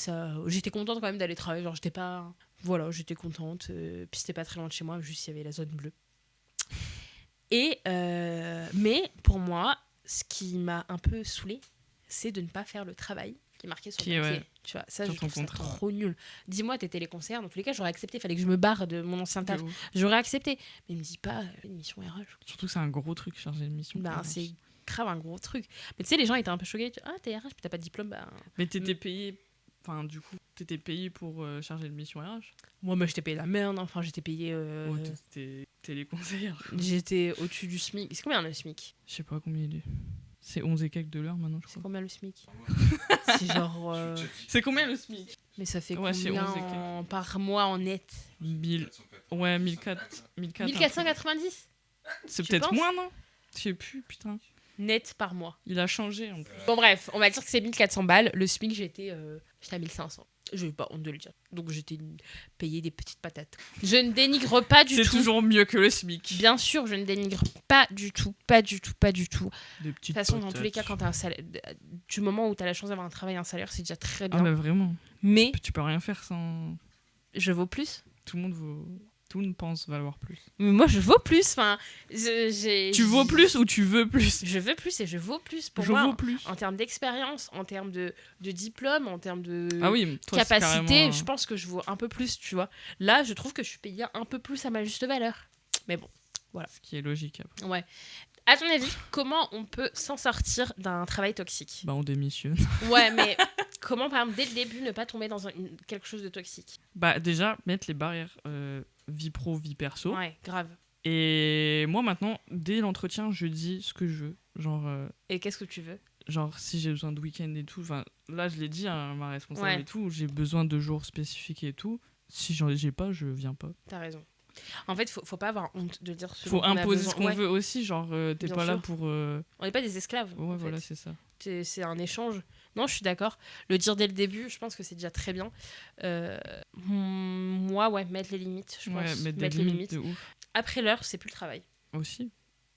j'étais contente quand même d'aller travailler. Genre, j'étais pas... Voilà, j'étais contente. Puis c'était pas très loin de chez moi, juste il y avait la zone bleue. Mais pour moi, ce qui m'a un peu saoulée, c'est de ne pas faire le travail qui est marqué sur le papier. Ouais. Tu vois, ça, Sur je ton trouve ça contrat. trop nul. Dis-moi, t'es téléconseillère, dans tous les cas, j'aurais accepté. Fallait que je me barre de mon ancien taf. De ouf. J'aurais accepté. Mais me dis pas une mission RH. Surtout que c'est un gros truc, charger de mission. Ben, c'est grave un gros truc. Mais tu sais, les gens étaient un peu choqués. Ah, t'es RH, mais t'as pas de diplôme. Bah... Mais t'étais payé... Enfin, du coup, t'étais payé pour charger de mission RH. Moi, j'étais payée la merde. Enfin, j'étais payée... Oh, t'étais téléconseillère. J'étais au-dessus du SMIC. C'est combien le SMIC? Je sais pas combien il est. C'est 11 et quelques de l'heure maintenant, je C'est crois. combien le SMIC? C'est genre... C'est combien le SMIC? Mais ça fait Ouais, c'est 11 et combien par mois en net? 1000. Ouais, 1400. 1490 C'est Tu peut-être penses moins, non? Je sais plus, putain. net par mois. Il a changé en plus. Bon bref, on va dire que c'est 1400 balles. Le SMIC, j'étais à 1500. Je n'ai pas honte de le dire. Donc j'étais payée des petites patates. Je ne dénigre pas du tout. C'est toujours mieux que le SMIC. Bien sûr, je ne dénigre pas du tout. Pas du tout, pas du tout. Des De petites toute façon, dans patates. tous les cas, quand tu as un salaire, du moment où tu as la chance d'avoir un travail et un salaire, c'est déjà très bien. Ah, mais vraiment. Mais Tu peux rien faire sans. je vaux plus. Tout le monde pense valoir plus. Mais moi, je vaux plus. Enfin, Tu vaux plus ou tu veux plus? Je veux plus et je vaux plus. Pour Je moi, vaux plus. en termes d'expérience, en termes de diplôme, en termes de Ah oui, toi, c'est capacité, carrément, je pense que je vaux un peu plus, tu vois. Là, je trouve que je suis payée un peu plus à ma juste valeur. Mais bon, ce qui est logique. Après. ouais. À ton avis, comment on peut s'en sortir d'un travail toxique? Bah, on démissionne. Ouais, mais comment, par exemple, dès le début, ne pas tomber dans quelque chose de toxique? Bah, déjà, mettre les barrières vie pro, vie perso. Ouais, grave. Et moi, maintenant, dès l'entretien, je dis ce que je veux. Et qu'est-ce que tu veux? Genre, si j'ai besoin de week-end et tout. Enfin, là, je l'ai dit à ma responsable Ouais. et tout. J'ai besoin de jours spécifiques et tout. Si j'ai pas, je viens pas. T'as raison. En fait, faut pas avoir honte de dire ce Faut dont on a imposer besoin. ce qu'on Ouais. veut aussi. Genre, t'es Bien pas là sûr. pour. On n'est pas des esclaves. Ouais, en voilà, fait. c'est ça. C'est un échange. Non, je suis d'accord. Le dire dès le début, je pense que c'est déjà très bien. Moi, ouais, mettre les limites, je pense. Ouais, mettre des Mettre les limites limites. de ouf. Après l'heure, c'est plus le travail. Aussi.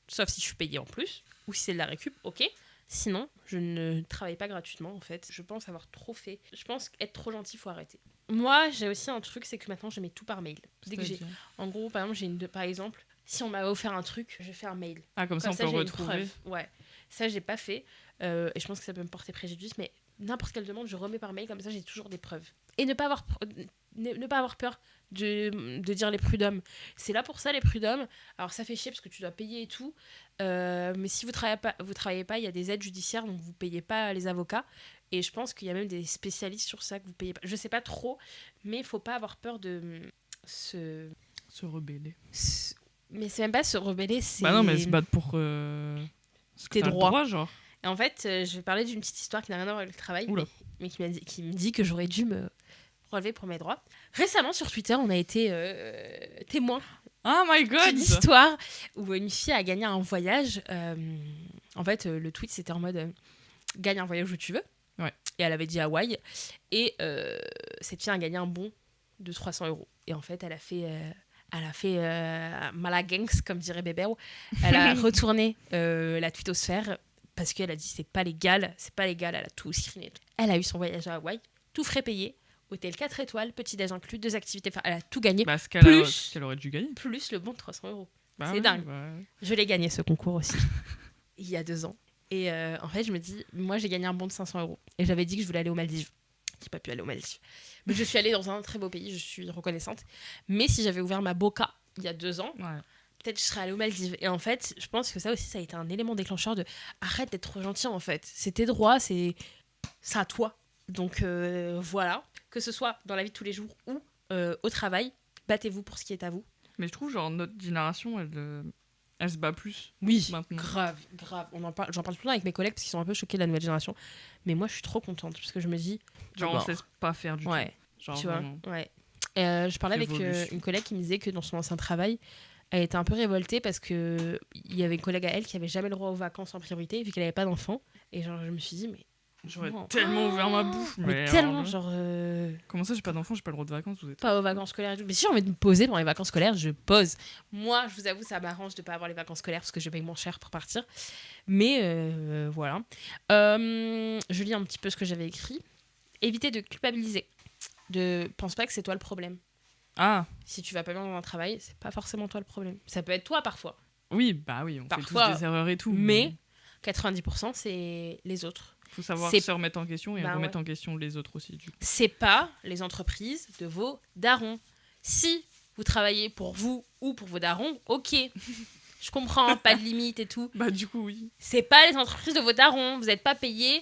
Sauf si je suis payée en plus, ou si c'est de la récup, ok. Sinon, je ne travaille pas gratuitement, en fait. Je pense avoir trop fait. Je pense qu'être trop gentil, faut arrêter. Moi, j'ai aussi un truc, c'est que maintenant, je mets tout par mail. Dès que j'ai... C'est-à-dire En gros, par exemple, par exemple, si on m'a offert un truc, je fais un mail. Ah, comme ça, on peut j'ai une retrouver. preuve. Ouais. Ça, j'ai pas fait. Et je pense que ça peut me porter préjudice, mais n'importe quelle demande, je remets par mail, comme ça, j'ai toujours des preuves. Et ne pas avoir peur de dire les prud'hommes. C'est là pour ça, les prud'hommes. Alors, ça fait chier parce que tu dois payer et tout. Mais si vous travaillez pas, il y a des aides judiciaires, donc vous payez pas les avocats. Et je pense qu'il y a même des spécialistes sur ça que vous payez pas. Je sais pas trop, mais il faut pas avoir peur de se rebeller. mais c'est même pas se rebeller, c'est... Bah non, mais se battre pour ce que tes t'as le droits. genre. Et en fait, je vais parler d'une petite histoire qui n'a rien à voir avec le travail, Oula. mais qui me dit que j'aurais dû me relever pour mes droits. Récemment, sur Twitter, on a été témoin Oh my god! d'une histoire où une fille a gagné un voyage. En fait, le tweet, c'était en mode gagne un voyage où tu veux. Ouais. Et elle avait dit Hawaï. Et cette fille a gagné un bon de 300 €. Et en fait, elle a fait malagangs, comme dirait Bébert. Elle a retourné la twittosphère parce qu'elle a dit c'est pas légal. Elle a tout screené. Elle a eu son voyage à Hawaï, tout frais payé, hôtel 4 étoiles, petit-déj inclus, 2 activités. Enfin, elle a tout gagné, Bah, ce Plus- qu'elle aurait dû gagner. plus le bon de 300 €. Bah C'est ouais, dingue. bah ouais. Je l'ai gagné ce concours aussi, il y a 2 ans. Et en fait, je me dis, moi j'ai gagné un bon de 500 €. Et j'avais dit que je voulais aller aux Maldives. J'ai pas pu aller aux Maldives. Mais je suis allée dans un très beau pays, je suis reconnaissante. Mais si j'avais ouvert ma boca il y a 2 ans, Ouais. peut-être je serais allée aux Maldives. Et en fait, je pense que ça aussi, ça a été un élément déclencheur de arrête d'être trop gentil en fait. C'est tes droits, c'est à toi. Donc voilà. Que ce soit dans la vie de tous les jours ou au travail, battez-vous pour ce qui est à vous. Mais je trouve, genre, notre génération, elle se bat plus. Oui, Maintenant. grave. J'en parle tout le temps avec mes collègues parce qu'ils sont un peu choqués de la nouvelle génération. Mais moi, je suis trop contente parce que je me dis. Genre, bon, on se laisse pas faire du ouais, tout. Genre, tu vois. vraiment. Ouais. Je parlais avec Révolution. une collègue qui me disait que dans son ancien travail, elle était un peu révoltée parce que il y avait une collègue à elle qui avait jamais le droit aux vacances en priorité vu qu'elle avait pas d'enfant. Et genre, je me suis dit, mais. J'aurais non. tellement ouvert ma bouche. Mais Mais tellement, alors là- genre. Comment ça, j'ai pas d'enfant, j'ai pas le droit de vacances, vous êtes. Pas aux vacances scolaires et tout. Mais si j'ai envie de me poser pendant les vacances scolaires, je pose. Moi, je vous avoue, ça m'arrange de pas avoir les vacances scolaires parce que je paye moins cher pour partir. Mais voilà. Je lis un petit peu ce que j'avais écrit. Évitez de culpabiliser. Pense pas que c'est toi le problème. Ah, Si tu vas pas bien dans un travail, c'est pas forcément toi le problème. Ça peut être toi parfois. oui, bah oui, on Parfois, fait tous des erreurs et tout. Mais 90%, c'est les autres. faut savoir c'est- se remettre en question et Bah remettre en question les autres aussi, du coup. C'est pas les entreprises de vos darons. Si vous travaillez pour vous ou pour vos darons, ok. Je comprends, pas de limite et tout. Bah, du coup, oui. C'est pas les entreprises de vos darons. Vous n'êtes pas payé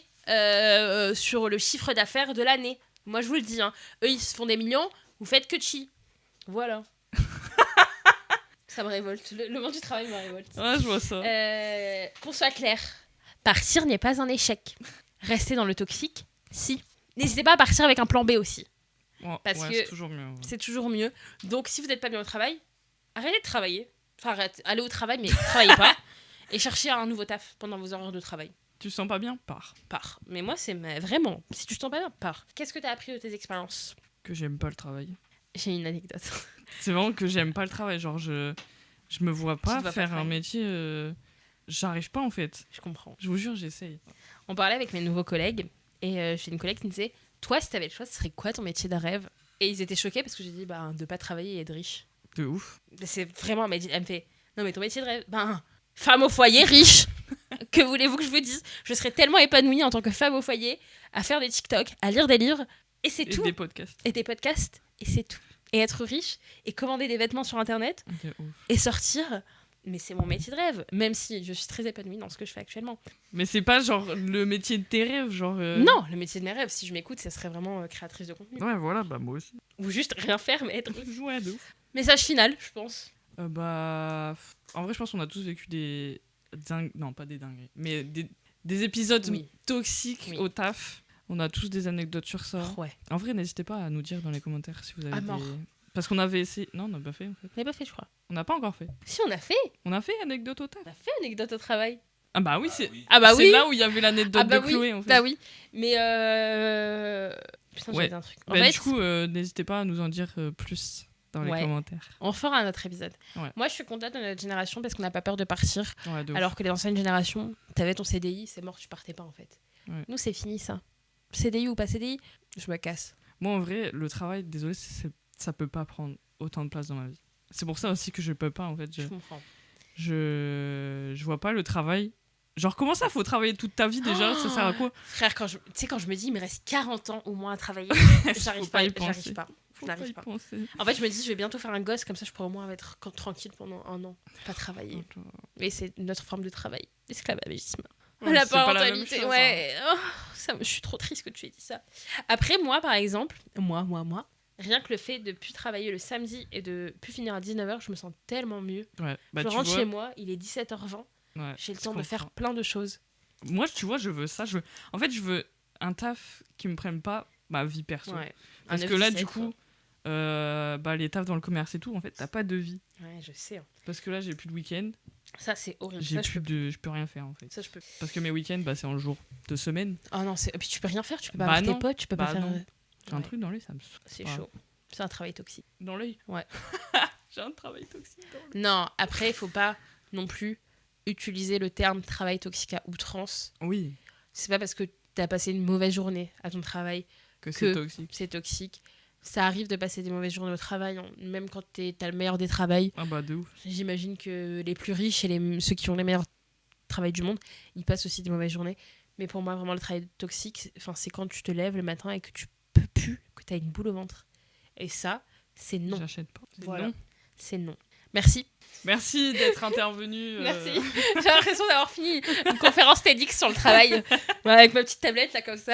sur le chiffre d'affaires de l'année. Moi, je vous le dis. Hein. Eux, ils se font des millions. Vous faites que chi. Voilà. Ça me révolte. Le monde du travail me révolte. Ah, je vois ça. Qu'on soit clair. Partir n'est pas un échec. Rester dans le toxique, si. N'hésitez pas à partir avec un plan B aussi. Ouais, parce ouais, que c'est toujours mieux. Ouais. C'est toujours mieux. Donc, si vous n'êtes pas bien au travail, arrêtez de travailler. Enfin, allez au travail, mais travaillez pas. Et cherchez un nouveau taf pendant vos horaires de travail. Tu te sens pas bien? Pars. Pars. Mais moi, vraiment, si tu te sens pas bien, pars. Qu'est-ce que t'as appris de tes expériences? Que j'aime pas le travail. J'ai une anecdote. C'est vraiment que j'aime pas le travail. Genre, je me vois pas te vois pas faire un travailler. métier. J'arrive pas en fait. Je comprends. Je vous jure, j'essaye. On parlait avec mes nouveaux collègues et j'ai une collègue qui me disait, toi, si t'avais le choix, ce serait quoi ton métier de rêve? Et ils étaient choqués parce que j'ai dit, de pas travailler et être riche. De ouf. C'est vraiment, elle me fait, non mais ton métier de rêve, femme au foyer, riche. Que voulez-vous que je vous dise? Je serais tellement épanouie en tant que femme au foyer, à faire des TikTok, à lire des livres, et c'est Et tout. des podcasts. Et des podcasts, et c'est tout. Et être riche, et commander des vêtements sur Internet, De ouf. et sortir. Mais c'est mon métier de rêve, même si je suis très épanouie dans ce que je fais actuellement. Mais c'est pas genre le métier de tes rêves, genre. Non, le métier de mes rêves, si je m'écoute, ça serait vraiment créatrice de contenu. Ouais, voilà, bah moi aussi. Ou juste rien faire, mais être. Ouais, de ouf. Message final, je pense. En vrai, je pense qu'on a tous vécu des non, pas des dingueries, mais des épisodes Oui. toxiques Oui. au taf. On a tous des anecdotes sur ça. Ouais. En vrai, n'hésitez pas à nous dire dans les commentaires si vous avez À mort. des... Parce qu'on avait essayé... Non, on n'a pas fait, en fait. On n'a pas fait, je crois. On n'a pas encore fait. Si, on a fait. On a fait anecdote au taf. On a fait anecdote au travail. Ah bah oui, c'est Ah bah oui. c'est là où il y avait l'anecdote Ah bah de oui. Chloé, en fait. Bah oui. Mais Putain, Ouais. j'avais un truc. En Bah, fait, du coup, n'hésitez pas à nous en dire plus dans les Ouais. commentaires. on fera un autre épisode. Ouais. Moi, je suis contente de notre génération parce qu'on n'a pas peur de partir. Ouais, de ouf. Alors que les anciennes générations, t'avais ton CDI, c'est mort, tu partais pas en fait. Ouais. Nous, c'est fini ça. CDI ou pas CDI, je me casse. Moi, en vrai, le travail, désolé, ça peut pas prendre autant de place dans ma vie. C'est pour ça aussi que je peux pas, en fait. Je comprends. Je vois pas le travail. Genre, comment ça, faut travailler toute ta vie déjà? Ça sert à quoi? Frère, quand je me dis, il me reste 40 ans au moins à travailler, j'arrive Faut pas, pas y j'arrive penser. pas. Faut J'arrive pas y pas. penser. En fait, je me dis, je vais bientôt faire un gosse, comme ça je pourrai au moins être tranquille pendant un an, pas travailler. Et c'est notre forme de travail, l'esclavagisme. Ouais, La c'est pas la même parentalité, chose, ouais. Oh, je suis trop triste que tu aies dit ça. Après, moi, par exemple, moi, rien que le fait de plus travailler le samedi et de plus finir à 19h, je me sens tellement mieux. Ouais, bah je tu rentre vois, chez moi, il est 17h20, ouais, j'ai le je temps de faire comprends. plein de choses. Moi, tu vois, je veux ça. En fait, je veux un taf qui me prenne pas ma vie perso. Ouais. Parce Un que là, 9-17, du coup, les tafs dans le commerce et tout, en fait, t'as pas de vie. quoi. Ouais, je sais. Hein. Parce que là, j'ai plus de week-end. Ça, c'est horrible. J'ai Ça, je plus peux. de... Je peux rien faire, en fait. Ça, je peux. Parce que mes week-ends, bah, c'est en jour de semaine. Oh non, et puis tu peux rien faire, tu peux pas Bah voir tes non. potes, tu peux pas Bah faire. non. J'ai un Ouais. truc dans l'œil, ça me saoule. C'est Ouais. chaud. C'est un travail toxique. Dans l'œil? Ouais. J'ai un travail toxique dans l'œil. Non, après, il faut pas non plus utiliser le terme travail toxique à outrance. Oui, C'est pas parce que t'as passé une mauvaise journée à ton travail que c'est Que- toxique. c'est toxique. Ça arrive de passer des mauvaises journées au travail, même quand t'as le meilleur des travails. Ah bah, de ouf. J'imagine que les plus riches et ceux qui ont les meilleurs travails du monde, ils passent aussi des mauvaises journées. Mais pour moi, vraiment, le travail toxique, c'est quand tu te lèves le matin et que tu peux plus, que t'as une boule au ventre. Et ça, c'est non. J'achète pas. C'est Voilà. non. C'est non. Merci. Merci d'être intervenu. Merci. J'ai l'impression d'avoir fini une conférence TEDx sur le travail. Ouais, avec ma petite tablette, là, comme ça.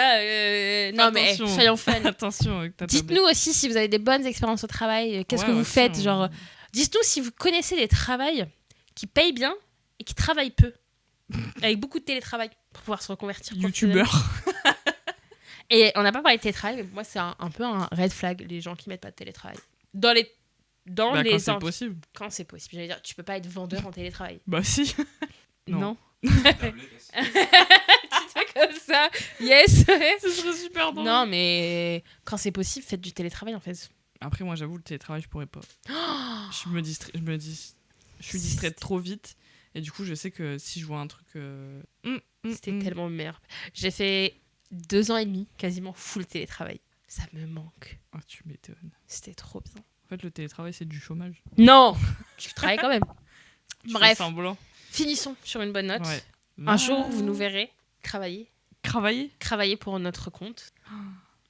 Non, mais attention. soyons fun. Attention avec ta Dites-nous aussi si vous avez des bonnes expériences au travail. Qu'est-ce que vous aussi, faites genre... Dites-nous si vous connaissez des travails qui payent bien et qui travaillent peu. Avec beaucoup de télétravail pour pouvoir se reconvertir. YouTubeur. Et on n'a pas parlé de télétravail, mais pour moi, c'est un peu un red flag, les gens qui mettent pas de télétravail. Dans les Bah, les quand c'est env- possible. Quand c'est possible. J'allais dire, tu peux pas être vendeur en télétravail. Bah si. Non. Tu fais comme ça. Yes. Ce serait super drôle. Non, mais quand c'est possible, faites du télétravail en fait. Après, moi, j'avoue, le télétravail, je pourrais pas. Je suis distraite trop vite. Et du coup, je sais que si je vois un truc... C'était tellement le meilleur. J'ai fait 2 ans et demi, quasiment full télétravail. Ça me manque. Ah, tu m'étonnes. C'était trop bien. En fait, le télétravail, c'est du chômage. Non, tu travailles quand même. Tu Bref. fais semblant. Finissons sur une bonne note. Ouais. Un jour, vous nous verrez travailler pour notre compte.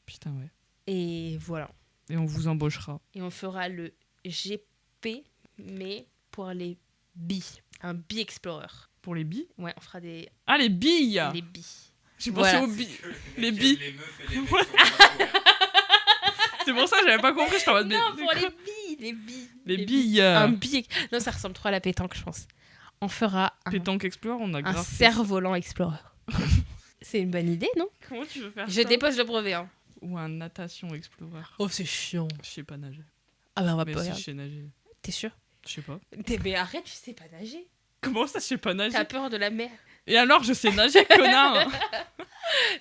Putain, ouais. Et voilà. Et on vous embauchera. Et on fera le GP, mais pour les billes. Un bee explorer. Pour les billes. Ouais, on fera des Ah, les billes. les billes. J'ai Voilà. pensé aux billes. Les billes. Les meufs et les mecs sont pas trop, C'est pour ça que j'avais pas compris. J'étais en mode... Non, mais- pour les billes, les billes. Les billes. Un billet. Non, ça ressemble trop à la pétanque, je pense. On fera un Pétanque Explorer, on a un grave fait cerf-volant explorer. C'est une bonne idée, non? ça. Comment tu veux faire Je ça dépose le brevet. Hein. Ou un natation Explorer. Oh, c'est chiant. Je sais pas nager. Ah bah on va Mais pas. si, je Regarde. sais nager. T'es sûr? Je sais pas. Mais arrête, tu sais pas nager. Comment ça, je sais pas nager? T'as peur de la mer. Et alors, je sais nager, connard.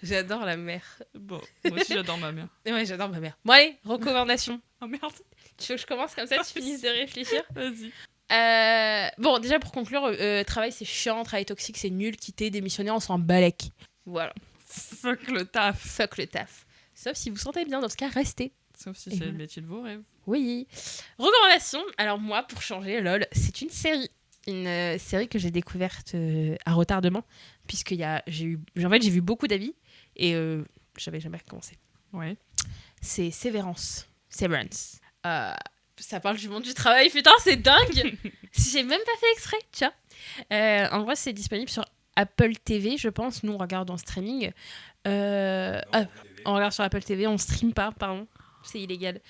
J'adore la mer. Bon, moi aussi, j'adore ma mère. Ouais, j'adore ma mère. Bon, allez, recommandation. Oh merde. Tu veux que je commence comme ça, tu finisses de réfléchir? Vas-y. Bon, déjà pour conclure, travail c'est chiant, travail toxique c'est nul, quitter, démissionner, on s'en balèque. Voilà. Fuck le taf. Fuck le taf. Sauf si vous sentez bien, dans ce cas, restez. Sauf si Et c'est voilà. le métier de vos rêves. Oui. Recommandation, alors moi, pour changer, lol, c'est une série. Une série que j'ai découverte à retardement, puisque j'ai vu beaucoup d'avis et j'avais jamais commencé. Ouais. C'est Severance. Ça parle du monde du travail, putain, c'est dingue. J'ai même pas fait exprès, tu vois. En vrai, c'est disponible sur Apple TV, je pense. Nous, on regarde en streaming. On regarde sur Apple TV, on stream pas, pardon. C'est illégal.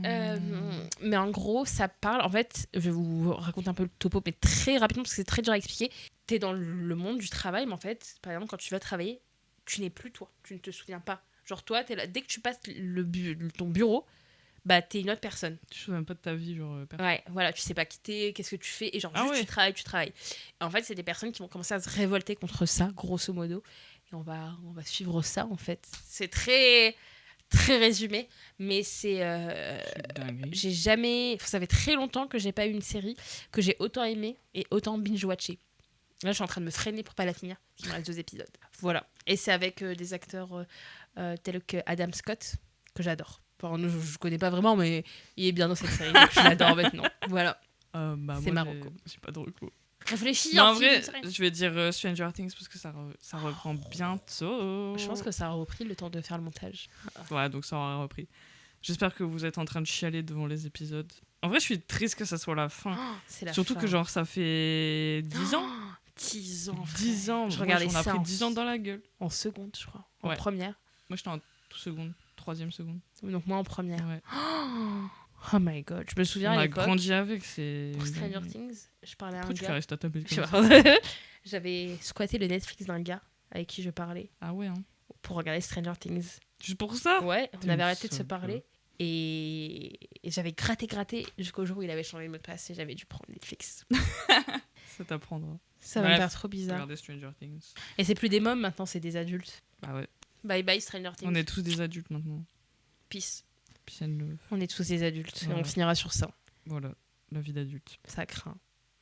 Mais en gros, ça parle... En fait, je vais vous raconter un peu le topo, mais très rapidement, parce que c'est très dur à expliquer. T'es dans le monde du travail, mais en fait, par exemple, quand tu vas travailler, tu n'es plus toi. Tu ne te souviens pas. Genre, toi, t'es là. Dès que tu passes ton bureau, bah, t'es une autre personne. Tu te souviens pas de ta vie, genre. Ouais, voilà, tu sais pas qui t'es, qu'est-ce que tu fais, et genre, juste tu travailles. Et en fait, c'est des personnes qui vont commencer à se révolter contre ça, grosso modo. Et on va suivre ça, en fait. C'est très, très résumé, mais c'est... j'ai jamais... Ça fait très longtemps que j'ai pas eu une série que j'ai autant aimée et autant binge-watchée. Là, je suis en train de me freiner pour pas la finir, il me reste 2 épisodes. Voilà. Et c'est avec des acteurs tels que Adam Scott, que j'adore. Enfin, je connais pas vraiment, mais il est bien dans cette série, donc je l'adore maintenant. Voilà. C'est Marocco. J'ai pas de recours. Réfléchis, en vrai, je vais dire Stranger Things parce que ça reprend bientôt. Je pense que ça a repris le temps de faire le montage. Ouais, donc ça aura repris. J'espère que vous êtes en train de chialer devant les épisodes. En vrai, je suis triste que ça soit la fin. C'est la Surtout fin. que genre ça fait 10 ans. 10 ans. 10 ans. Je Moi, regardais j'en ai ça pris 10 ans dans la gueule. en seconde, je crois. En Ouais. première. Moi, j'étais en seconde, 3e seconde. Donc moi en première. Ouais. Oh my god, je me souviens On à a l'époque. grandi avec, c'est... Pour Stranger Things, je parlais à un Pourquoi tu fais gars. rester à ta belle Je comme sais ça pas. J'avais squatté le Netflix d'un gars avec qui je parlais Ah ouais, hein. pour regarder Stranger Things. Juste pour ça. Ouais, on T'es avait une arrêté de se salope. parler. Et j'avais gratté jusqu'au jour où il avait changé le mot de passe et j'avais dû prendre Netflix. Ça t'apprendra. Ça va me Bref, faire trop bizarre. Regardez Stranger Things. Et c'est plus des mômes maintenant, c'est des adultes. Bah ouais. Bye bye Stranger Things. On est tous des adultes maintenant. Peace. Puis elle le... On est tous des adultes et Voilà. on finira sur ça. Voilà, la vie d'adulte. Ça craint.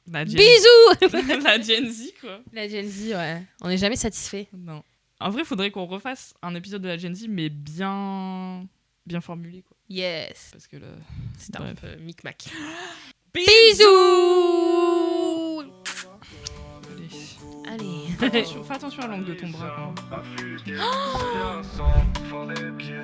La Gen... Bisous. La Gen Z, quoi. La Gen Z, ouais. On n'est jamais satisfait. Non. En vrai, il faudrait qu'on refasse un épisode de la Gen Z, mais bien formulé, quoi. Yes. Parce que là... C'est un Bref. peu micmac. Bisous. Allez. Fais attention à l'angle de ton bras, quand même. Affûté, se ensemble, font des pieds.